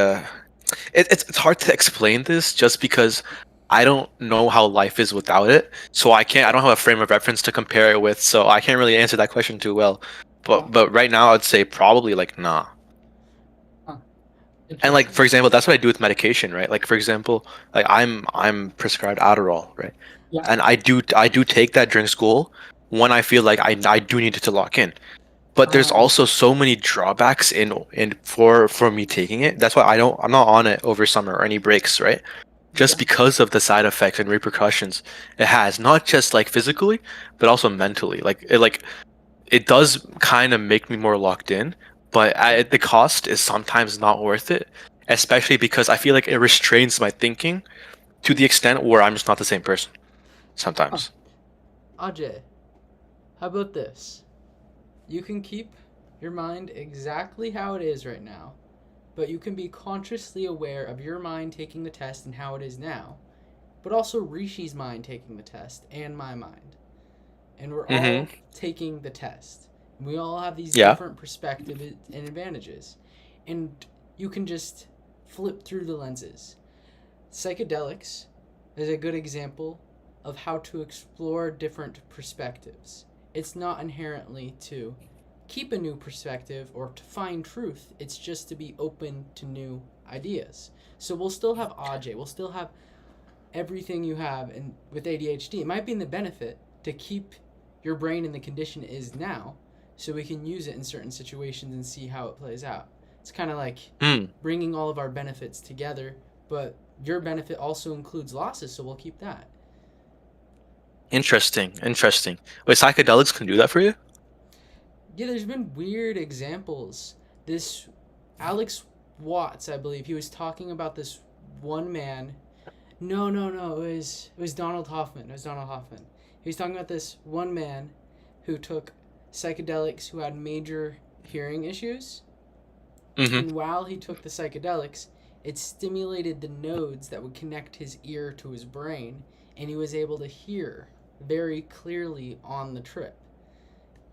it's hard to explain this just because I don't know how life is without it. So I don't have a frame of reference to compare it with, so I can't really answer that question too well. But right now I'd say probably like nah. And like for example, that's what I do with medication, right? Like for example, like I'm prescribed Adderall, right? Yeah. And I do take that during school when I feel like I do need it to lock in. But there's also so many drawbacks in for me taking it. That's why I'm not on it over summer or any breaks, right? Just Yeah. because of the side effects and repercussions it has, not just like physically, but also mentally. Like it does kind of make me more locked in, but the cost is sometimes not worth it, especially because I feel like it restrains my thinking to the extent where I'm just not the same person sometimes. Ajay, how about this? You can keep your mind exactly how it is right now, but you can be consciously aware of your mind taking the test and how it is now, but also Rishi's mind taking the test and my mind. And we're all taking the test. And we all have these Yeah. different perspectives and advantages. And you can just flip through the lenses. Psychedelics is a good example of how to explore different perspectives. It's not inherently to keep a new perspective or to find truth, it's just to be open to new ideas. So we'll still have Ajay, we'll still have everything you have with ADHD. It might be in the benefit to keep your brain in the condition it is now so we can use it in certain situations and see how it plays out. It's kind of like bringing all of our benefits together, but your benefit also includes losses, so we'll keep that. Interesting. Wait, psychedelics can do that for you? Yeah, there's been weird examples. This Alex Watts, I believe, he was talking about this one man. No, it was Donald Hoffman. He was talking about this one man who took psychedelics who had major hearing issues. And while he took the psychedelics, it stimulated the nodes that would connect his ear to his brain, and he was able to hear very clearly on the trip.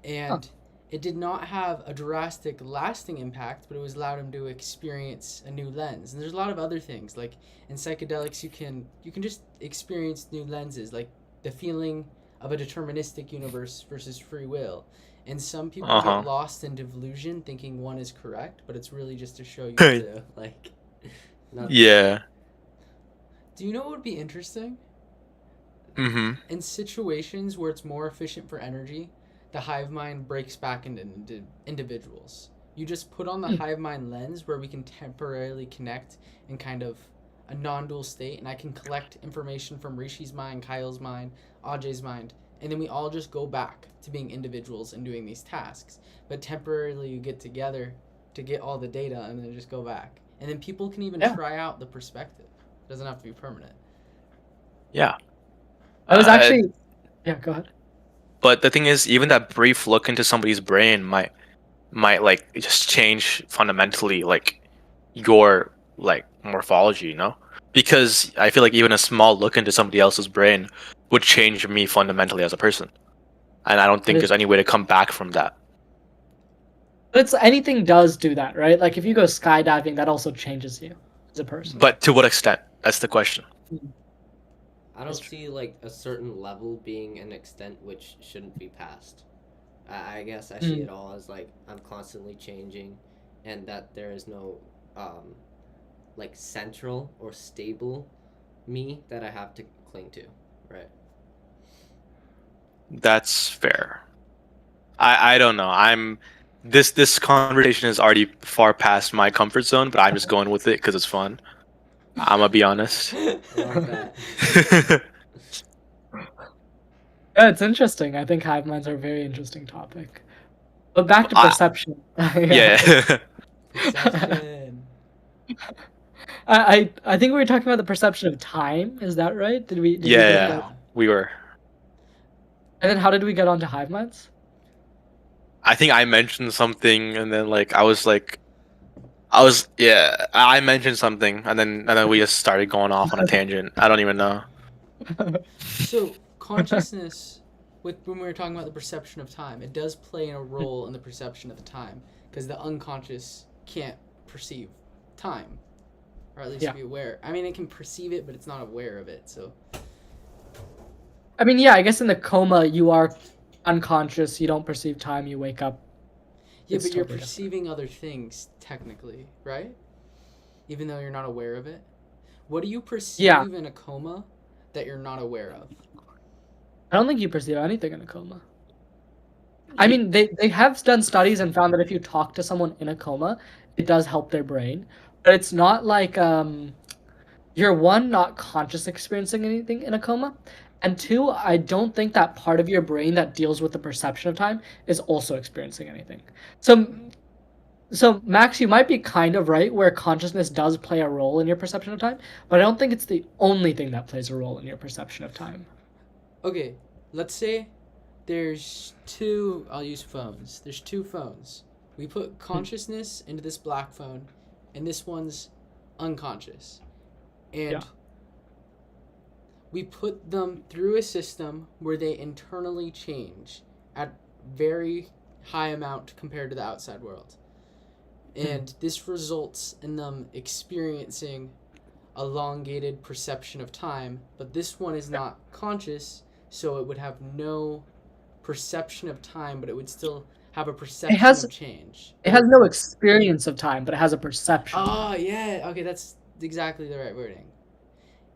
And it did not have a drastic lasting impact, but it was allowed him to experience a new lens. And there's a lot of other things, like in psychedelics you can just experience new lenses, like the feeling of a deterministic universe versus free will. And some people Uh-huh. get lost in delusion thinking one is correct, but it's really just to show you the. Like, not Yeah. Do you know what would be interesting? Mm-hmm. In situations where it's more efficient for energy, the hive mind breaks back into individuals. You just put on the hive mind lens where we can temporarily connect in kind of a non-dual state, and I can collect information from Rishi's mind, Kyle's mind, Ajay's mind, and then we all just go back to being individuals and doing these tasks. But temporarily you get together to get all the data and then just go back. And then people can even Yeah. try out the perspective. It doesn't have to be permanent. Yeah. I was Uh, actually. Yeah, go ahead. But the thing is, even that brief look into somebody's brain might like just change fundamentally like your like morphology, you know? Because I feel like even a small look into somebody else's brain would change me fundamentally as a person. And I don't think But there's any way to come back from that. But it's anything does do that, right? Like if you go skydiving, that also changes you as a person. But to what extent? That's the question. I don't see like a certain level being an extent which shouldn't be passed. I guess I see it all as like I'm constantly changing, and that there is no like central or stable me that I have to cling to, right? That's fair. I don't know. This conversation is already far past my comfort zone, but I'm just going with it because it's fun. I'm gonna be honest. Love that. Yeah, it's interesting. I think hive minds are a very interesting topic. But back to I- perception. Yeah. Perception. I think we were talking about the perception of time. Is that right? Did we get Yeah. that? We were. And then how did we get onto hive minds? I think I mentioned something, and then like I mentioned something, and then we just started going off on a tangent. I don't even know. So consciousness, when we were talking about the perception of time, it does play a role in the perception of the time because the unconscious can't perceive time, or at least Yeah. be aware. I mean, it can perceive it, but it's not aware of it. So I mean, yeah, I guess in the coma you are unconscious. You don't perceive time. You wake up. yeah, It's but you're totally different. perceiving other things technically, right? Even though you're not aware of it. What do you perceive in a coma that you're not aware of? I don't think you perceive anything in a coma. I mean, they have done studies and found that if you talk to someone in a coma, it does help their brain. But it's not like you're one, not conscious experiencing anything in a coma, and two, I don't think that part of your brain that deals with the perception of time is also experiencing anything. So Max, you might be kind of right where consciousness does play a role in your perception of time, but I don't think it's the only thing that plays a role in your perception of time. Okay, let's say there's two, I'll use phones. There's two phones. We put consciousness into this black phone, and this one's unconscious. And Yeah. we put them through a system where they internally change at very high amount compared to the outside world. And this results in them experiencing elongated perception of time, but this one is not conscious, so it would have no perception of time, but it would still have a perception of change. It has no experience of time, but it has a perception. Oh, yeah. Okay, that's exactly the right wording.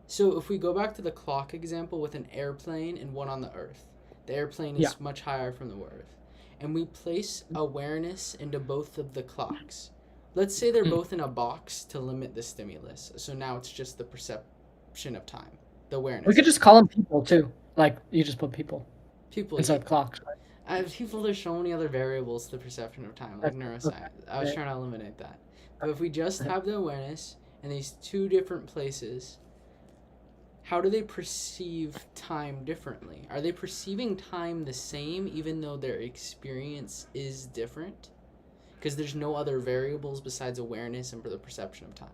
So if we go back to the clock example with an airplane and one on the Earth, the airplane is Yeah. much higher from the Earth, and we place awareness into both of the clocks. Let's say they're both in a box to limit the stimulus. So now it's just the perception of time, the awareness. We could just call them people too. Like you just put people people. instead of clocks. People, there's so many other variables to the perception of time, like Okay, neuroscience. I was okay. trying to eliminate that. But if we just have the awareness in these two different places, how do they perceive time differently? Are they perceiving time the same even though their experience is different? Because there's no other variables besides awareness and for the perception of time.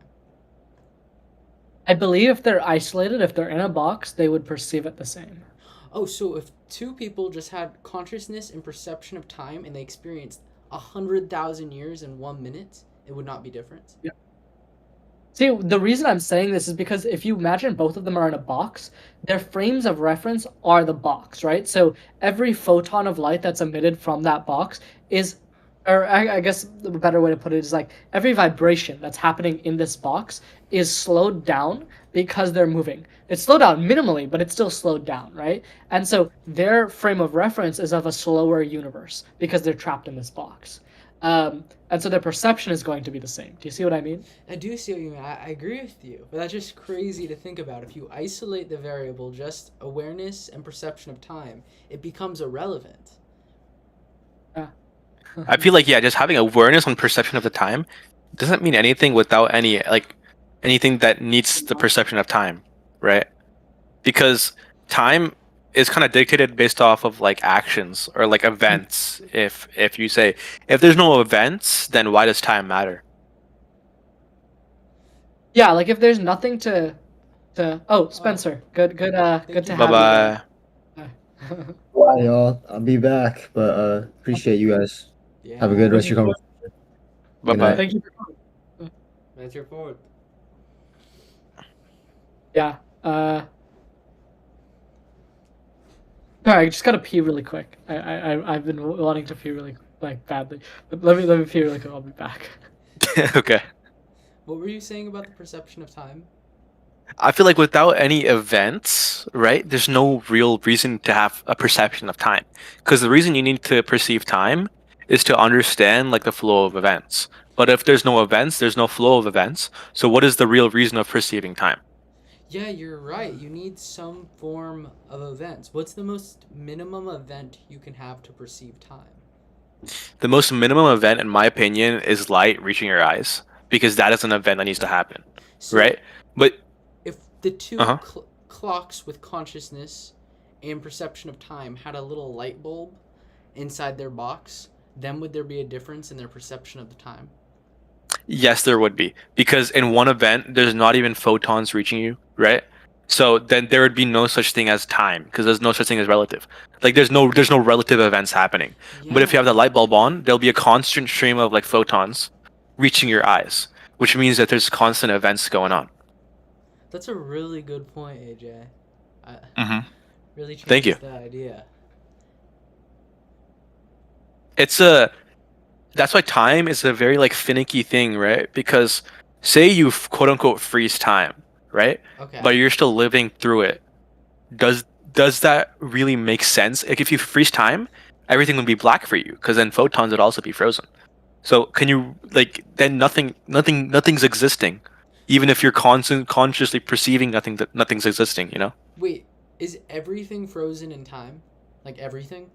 I believe if they're isolated, if they're in a box, they would perceive it the same. Oh, so if two people just had consciousness and perception of time and they experienced 100,000 years in 1 minute, it would not be different? See, the reason I'm saying this is because if you imagine both of them are in a box, their frames of reference are the box, right? So every photon of light that's emitted from that box is, or I guess the better way to put it is like every vibration that's happening in this box is slowed down because they're moving. It's slowed down minimally, but it's still slowed down, right? And so their frame of reference is of a slower universe because they're trapped in this box. And so their perception is going to be the same. Do you see what I mean? I do see what you mean. I agree with you, but that's just crazy to think about. If you isolate the variable just awareness and perception of time, it becomes irrelevant. I feel like just having awareness on perception of the time doesn't mean anything without anything that needs the perception of time, right? Because time is kind of dictated based off of like actions or like events. If you say if there's no events, then why does time matter? Yeah, like if there's nothing to oh, Spencer, good good to you. Bye have bye. you. Bye, y'all. I'll be back, but appreciate you guys. Yeah. Have a good rest of your conversation. Bye Good night. bye. Thank you for coming. That's your forward. Yeah. Sorry, I just gotta pee really quick. I've been wanting to pee really like badly. But let me pee really quick. I'll be back. Okay. What were you saying about the perception of time? I feel like without any events, right, there's no real reason to have a perception of time. Because the reason you need to perceive time is to understand like the flow of events. But if there's no events, there's no flow of events. So what is the real reason of perceiving time? Yeah, you're right. You need some form of events. What's the most minimum event you can have to perceive time? The most minimum event, in my opinion, is light reaching your eyes. Because that is an event that needs to happen. So Right? But if the two Uh-huh. clocks with consciousness and perception of time had a little light bulb inside their box, then would there be a difference in their perception of the time? yes, there would be. Because in one event, there's not even photons reaching you, right? So then there would be no such thing as time, because there's no such thing as relative. Like there's no relative events happening. But if you have the light bulb on, there'll be a constant stream of like photons reaching your eyes, which means that there's constant events going on. That's a really good point, AJ. I Mm-hmm. really changed Thank you. the idea. That's why time is a very like finicky thing, right? Because say you quote unquote freeze time, right? Okay. But you're still living through it. Does that really make sense? Like if you freeze time, everything would be black for you, because then photons would also be frozen. So can you like then nothing's existing, even if you're consciously perceiving nothing's existing, you know? Wait, is everything frozen in time? Like everything?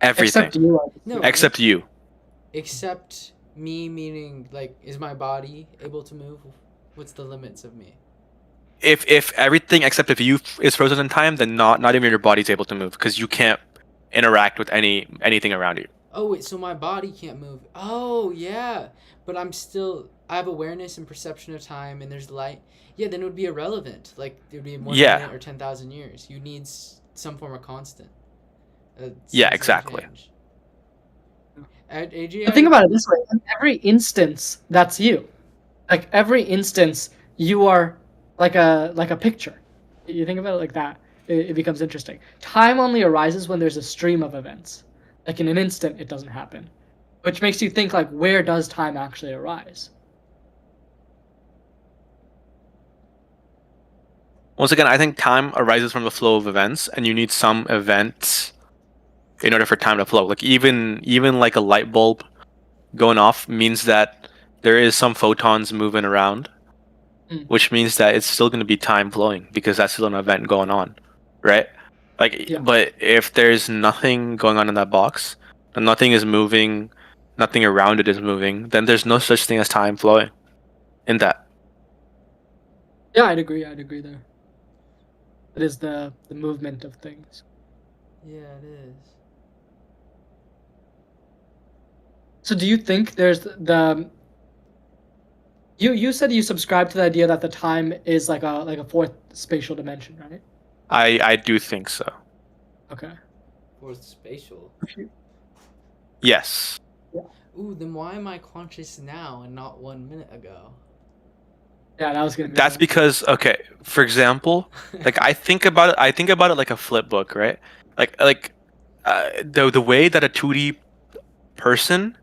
Everything Except you. No. except you. Except me, meaning like, is my body able to move? What's the limits of me? If everything except if you is frozen in time, then not even your body's able to move, because you can't interact with anything around you. Oh wait, so my body can't move. Oh yeah, but I have awareness and perception of time, and there's light. Yeah, then it would be irrelevant. Like it would be 1 Yeah. minute or 10,000 years. You need some form of constant. Yeah, Something exactly. change. AJ, But think about it this way: in every instance, that's you. Like every instance, you are like a picture. You think about it like that, it becomes interesting. Time only arises when there's a stream of events. Like in an instant, it doesn't happen, which makes you think like, where does time actually arise? Once again, I think time arises from the flow of events, and you need some events in order for time to flow. Like even like a light bulb going off means that there is some photons moving around, Mm. which means that it's still going to be time flowing, because that's still an event going on, right? Like, Yeah. but if there's nothing going on in that box, and nothing is moving, nothing around it is moving, then there's no such thing as time flowing in that. Yeah, I'd agree there. It is the movement of things. Yeah, it is. So do you think there's the you said you subscribe to the idea that the time is like a fourth spatial dimension, right? I do think so. Okay. Fourth spatial. Yes. Ooh, then why am I conscious now and not 1 minute ago? Yeah, that was gonna be. That's mine. because, okay, for example, like I think about it. I think about it like a flip book, right? The way that a 2D person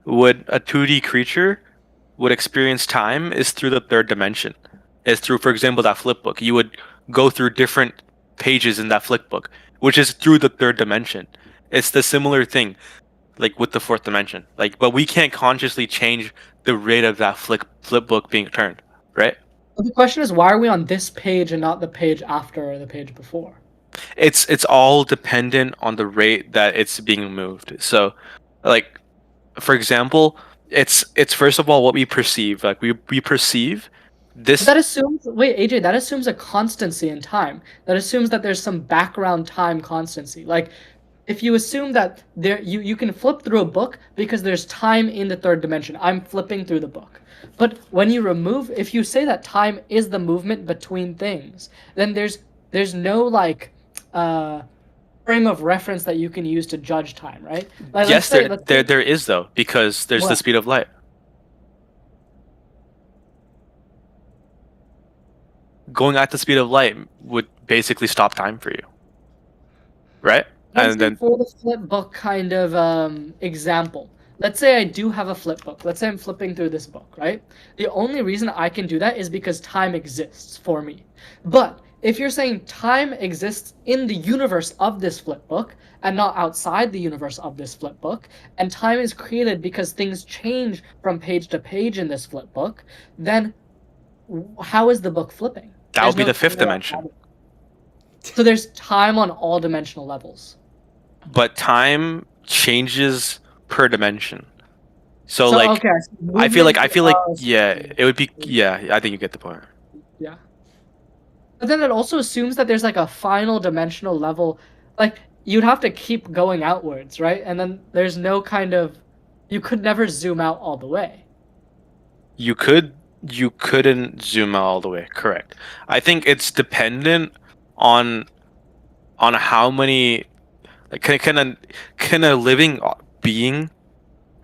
a 2D creature would experience time is through the third dimension. Is through, for example, that flip book. You would go through different pages in that flip book, which is through the third dimension. It's the similar thing, like with the fourth dimension. Like, but we can't consciously change the rate of that flip book being turned, right? Well, the question is, why are we on this page and not the page after or the page before? It's all dependent on the rate that it's being moved. So, like, for example, it's first of all what we perceive. Like we perceive But this. that assumes, wait, AJ, that assumes a constancy in time. That assumes that there's some background time constancy. Like, if you assume that you can flip through a book because there's time in the third dimension. I'm flipping through the book. But when you remove, if you say that time is the movement between things, then there's no like frame of reference that you can use to judge time, right? Like, Yes, let's say there is though, because there's the what? speed of light. Going at the speed of light would basically stop time for you, right? Let's And say then for the flip book kind of example. Let's say I do have a flip book. Let's say I'm flipping through this book, right? The only reason I can do that is because time exists for me. But if you're saying time exists in the universe of this flip book and not outside the universe of this flip book, and time is created because things change from page to page in this flip book, then how is the book flipping? that There's would be no the fifth time dimension. So there's time on all dimensional levels. But time changes per dimension. So like okay, so I feel like movement, yeah, it would be yeah, I think you get the point. yeah. But then it also assumes that there's like a final dimensional level. Like you'd have to keep going outwards, right? And then there's no kind of you could never zoom out all the way. You couldn't zoom out all the way, correct. I think it's dependent on how many like can a living being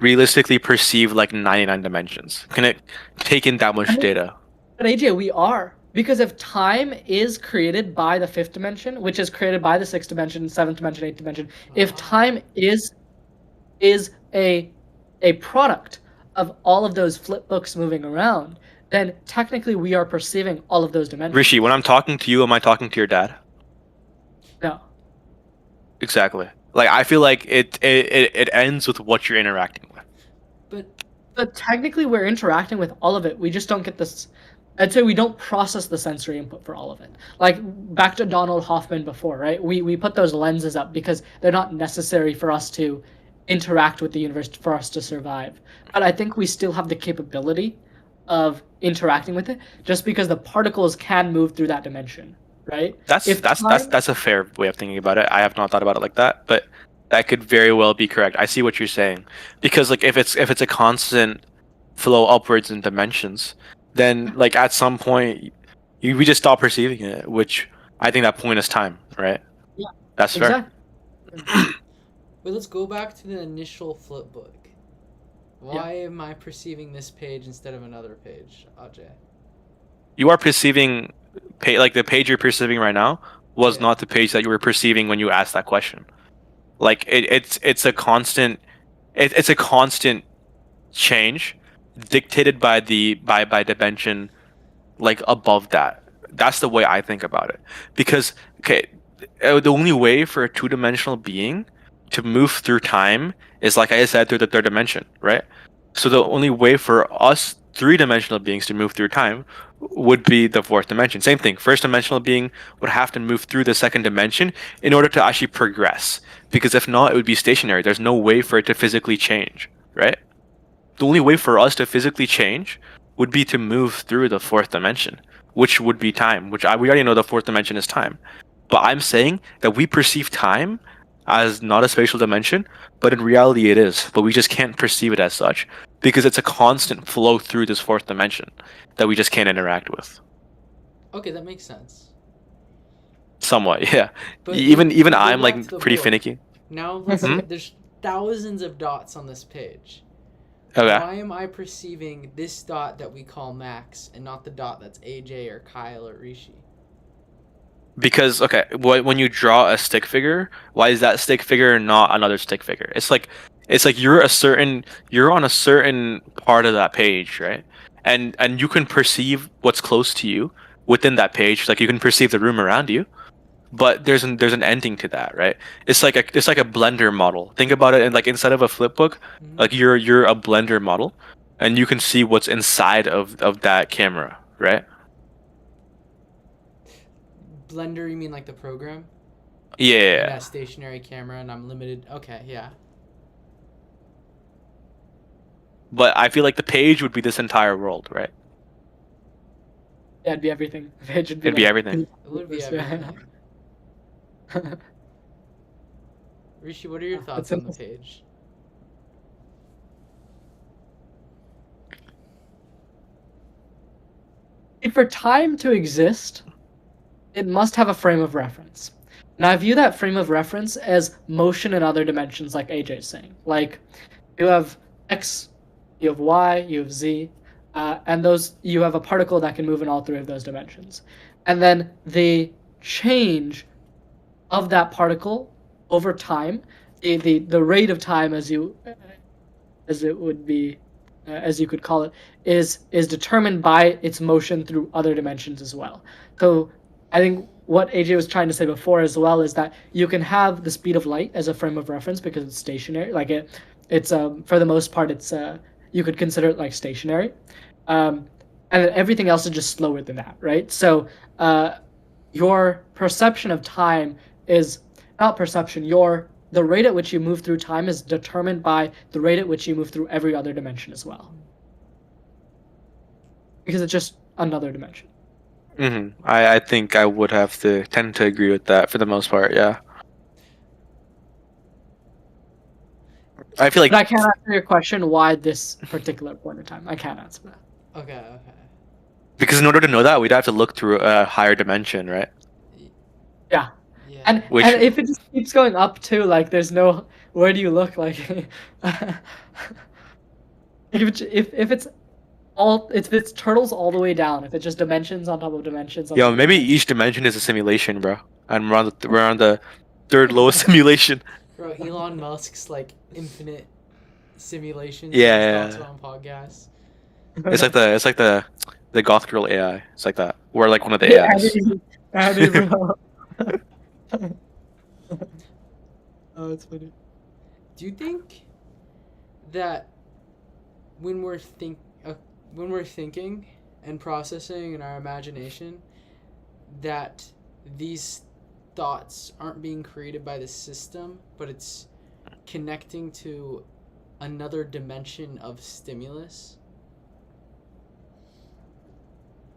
realistically perceive like 99 dimensions? Can it take in that much I mean- data? But AJ, we are. Because if time is created by the fifth dimension, which is created by the sixth dimension, seventh dimension, eighth dimension, if time is a product of all of those flip books moving around, then technically we are perceiving all of those dimensions. Rishi, when I'm talking to you, am I talking to your dad? No. Exactly. Like I feel like it ends with what you're interacting with. But technically we're interacting with all of it. We just don't get this. I'd say we don't process the sensory input for all of it. Like back to Donald Hoffman before, right? We put those lenses up because they're not necessary for us to interact with the universe for us to survive. But I think we still have the capability of interacting with it just because the particles can move through that dimension, right? That's If that's time- that's a fair way of thinking about it. I have not thought about it like that, but that could very well be correct. I see what you're saying. Because like if it's a constant flow upwards in dimensions, then like at some point we just stop perceiving it, which I think that point is time, right? Yeah, That's fair. Exactly. Wait, let's go back to the initial flip book. Why am I perceiving this page instead of another page, Ajay? You are perceiving like the page you're perceiving right now was Yeah. not the page that you were perceiving when you asked that question. Like it's a constant it's a constant change dictated by by dimension like above that. That's the way I think about it. Because okay, the only way for a two-dimensional being to move through time is like I said through the third dimension, right? So the only way for us three-dimensional beings to move through time would be the fourth dimension. Same thing. First dimensional being would have to move through the second dimension in order to actually progress. Because if not, it would be stationary. There's no way for it to physically change, right? The only way for us to physically change would be to move through the fourth dimension, which would be time, we already know the fourth dimension is time. But I'm saying that we perceive time as not a spatial dimension, but in reality it is. But we just can't perceive it as such because it's a constant flow through this fourth dimension that we just can't interact with. Okay, that makes sense. Somewhat, yeah. But Even go I'm back like to the pretty book. finicky. Now let's Mhm. say there's thousands of dots on this page. Okay. Why am I perceiving this dot that we call Max and not the dot that's AJ or Kyle or Rishi? Because okay, when you draw a stick figure, why is that stick figure not another stick figure? It's like you're on a certain part of that page, right? And you can perceive what's close to you within that page. Like you can perceive the room around you, but there's an ending to that, right? It's like a Blender model. Think about it, and like instead of a flip book, Mhm. like you're a Blender model, and you can see what's inside of that camera, right? Blender, you mean like the program? Yeah. Yeah, stationary camera, and I'm limited. Okay, yeah. But I feel like the page would be this entire world, right? Yeah, it'd be everything. It should be It'd be like- everything. It would be everything. Rishi, what are your thoughts That's on the page? For time to exist, it must have a frame of reference. And I view that frame of reference as motion in other dimensions, like AJ is saying. Like, you have X, you have Y, you have Z, and those you have a particle that can move in all three of those dimensions. And then the change of that particle over time, the rate of time as it would be, as you could call it, is determined by its motion through other dimensions as well. So I think what AJ was trying to say before as well is that you can have the speed of light as a frame of reference because it's stationary. Like it's for the most part, it's you could consider it like stationary, and then everything else is just slower than that, right? So your perception of time is not perception. The rate at which you move through time is determined by the rate at which you move through every other dimension as well. Because it's just another dimension. I think I would have to tend to agree with that for the most part. Yeah. I feel like But I can't answer your question why this particular point in time. I can't answer that. Okay. because in order to know that, we'd have to look through a higher dimension, right? Yeah. And Which- and if it just keeps going up too, like there's no where do you look like if it's turtles all the way down, if it's just dimensions on top of dimensions on Yo, top of maybe dimensions. each dimension is a simulation, bro. And we're on the third lowest simulation. Bro, Elon Musk's like infinite simulations. Yeah, His yeah. thoughts on podcasts. It's like the Goth Girl AI. It's like that. We're like one of the Yeah, AIs. I didn't even know. Oh, it's funny. Do you think that when we're thinking and processing in our imagination, that these thoughts aren't being created by the system, but it's connecting to another dimension of stimulus?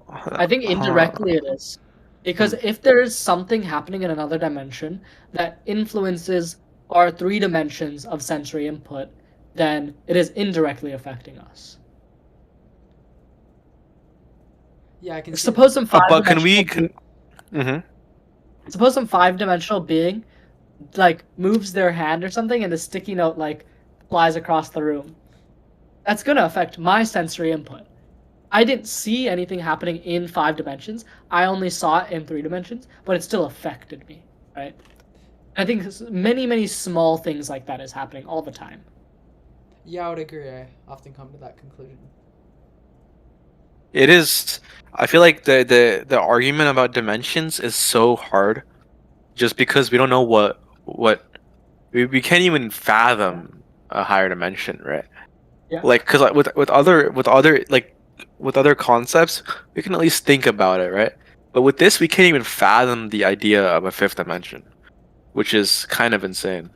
I think indirectly it is. Because if there is something happening in another dimension that influences our 3 dimensions of sensory input, then it is indirectly affecting us. Yeah, I can see Suppose some 5 But can we? Suppose some 5-dimensional being like moves their hand or something and the sticky note like flies across the room. That's gonna affect my sensory input. I didn't see anything happening in 5 dimensions. I only saw it in 3 dimensions, but it still affected me, right? I think many small things like that is happening all the time. Yeah, I would agree. I often come to that conclusion. It is. I feel like the argument about dimensions is so hard, just because we don't know what we can't even fathom a higher dimension, right? Yeah. Like, cause with other concepts, we can at least think about it, right? But with this, we can't even fathom the idea of a 5th dimension, which is kind of insane.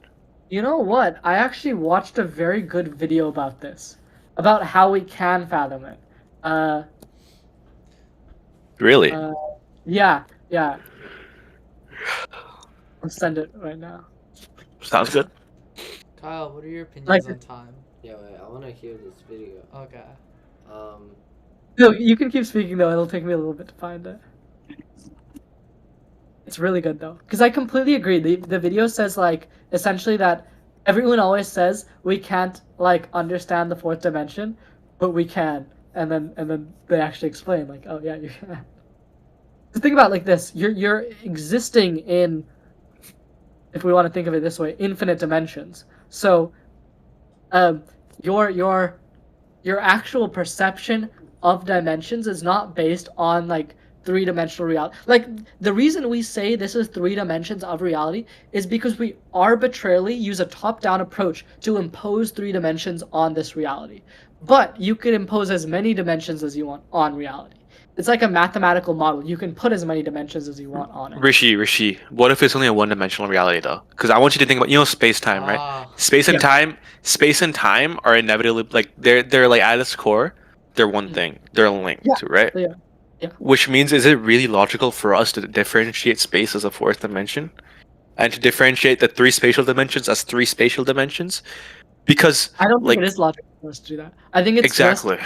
You know what? I actually watched a very good video about this, about how we can fathom it. Really? Yeah. I'll send it right now. Sounds good. Kyle, what are your opinions Like- on time? Yeah, wait, I want to hear this video. Okay. No, you can keep speaking though. It'll take me a little bit to find it. It's really good though, because I completely agree. The video says like essentially that everyone always says we can't like understand the fourth dimension, but we can. And then they actually explain like, oh yeah, you can. Just think about it like this: you're existing in, if we want to think of it this way, infinite dimensions. So, your actual perception of dimensions is not based on like three-dimensional reality. Like the reason we say this is three dimensions of reality is because we arbitrarily use a top-down approach to impose three dimensions on this reality. But you can impose as many dimensions as you want on reality. It's like a mathematical model. You can put as many dimensions as you want on it. Rishi, what if it's only a one-dimensional reality though? Because I want you to think about, space-time, right? Ah, Space and time are inevitably like they're like at its core, they're one thing. They're linked, Yeah, right? they are. Yeah. Which means, is it really logical for us to differentiate space as a fourth dimension, and to differentiate the three spatial dimensions as three spatial dimensions? Because I don't like think it is logical for us to do that. I think it's exactly,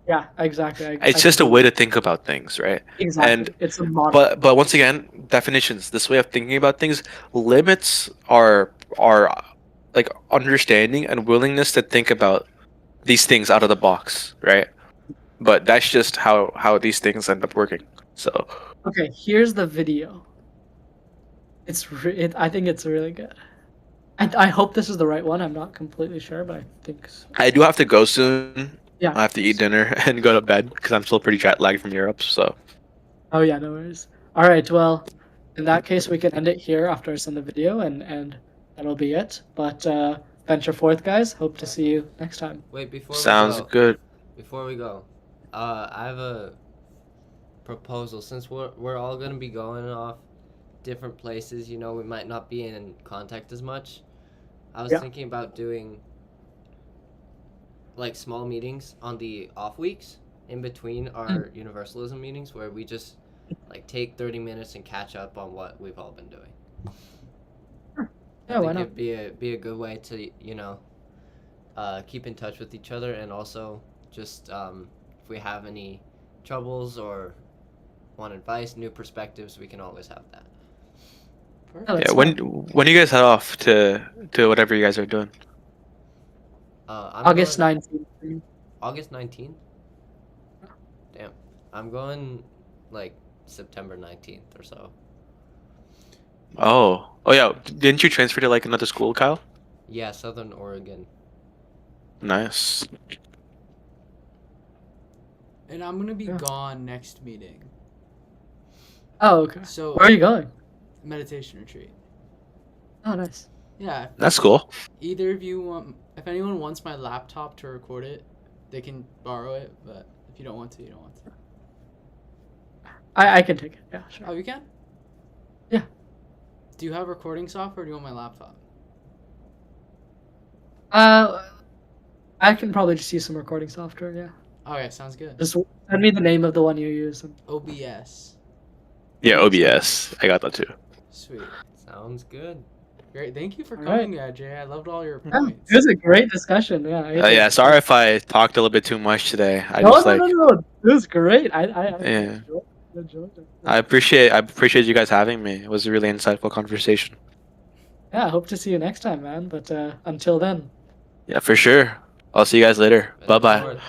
yeah, exactly. it's just a way to think about things, right? Exactly. And it's a model. but once again, definitions. This way of thinking about things limits our like understanding and willingness to think about these things out of the box, right? But that's just how these things end up working. So Okay, here's the video. I think it's really good. I hope this is the right one. I'm not completely sure, but I think so. I do have to go soon. Yeah. I have to eat dinner and go to bed because I'm still pretty jet lagged from Europe. So Oh yeah, no worries. All right, well, in that case, we can end it here after I send the video, and that'll be it. But venture forth, guys. Hope to see you next time. Wait, before sounds we go, good. before we go, I have a proposal. Since we're all gonna be going off different places, we might not be in contact as much. I was Yeah. thinking about doing like small meetings on the off weeks in between our universalism meetings, where we just like take 30 minutes and catch up on what we've all been doing. Yeah, why not? It'd be a good way to keep in touch with each other, and also just if we have any troubles or want advice, new perspectives, we can always have that. Yeah, Yeah, when do you guys head off to whatever you guys are doing? I'm August going- 19th. August 19th? Damn. I'm going like September 19th or so. Oh yeah, didn't you transfer to like another school, Kyle? Yeah, Southern Oregon. Nice. and I'm gonna be Yeah. gone next meeting. Oh, okay. So Where are you going? meditation retreat. Oh, nice. Yeah. That's cool. Either of you want, if anyone wants my laptop to record it, they can borrow it. But if you don't want to, you don't want to. I can take it. Yeah, sure. Oh, you can? Yeah. Do you have recording software or do you want my laptop? I can probably just use some recording software. Yeah. Okay, sounds good. Just send me the name of the one you use. And... OBS. Yeah, OBS. I got that too. Sweet. Sounds good. Great. Thank you for All right. coming, Jay. I loved all your Yeah, points. it was a great discussion. Yeah. Yeah, sorry if I talked a little bit too much today. I No, just no, like no, no. It was great. I Yeah. enjoyed it. I appreciate you guys having me. It was a really insightful conversation. Yeah, I hope to see you next time, man. But until then. Yeah, for sure. I'll see you guys later. Bye bye. Forward.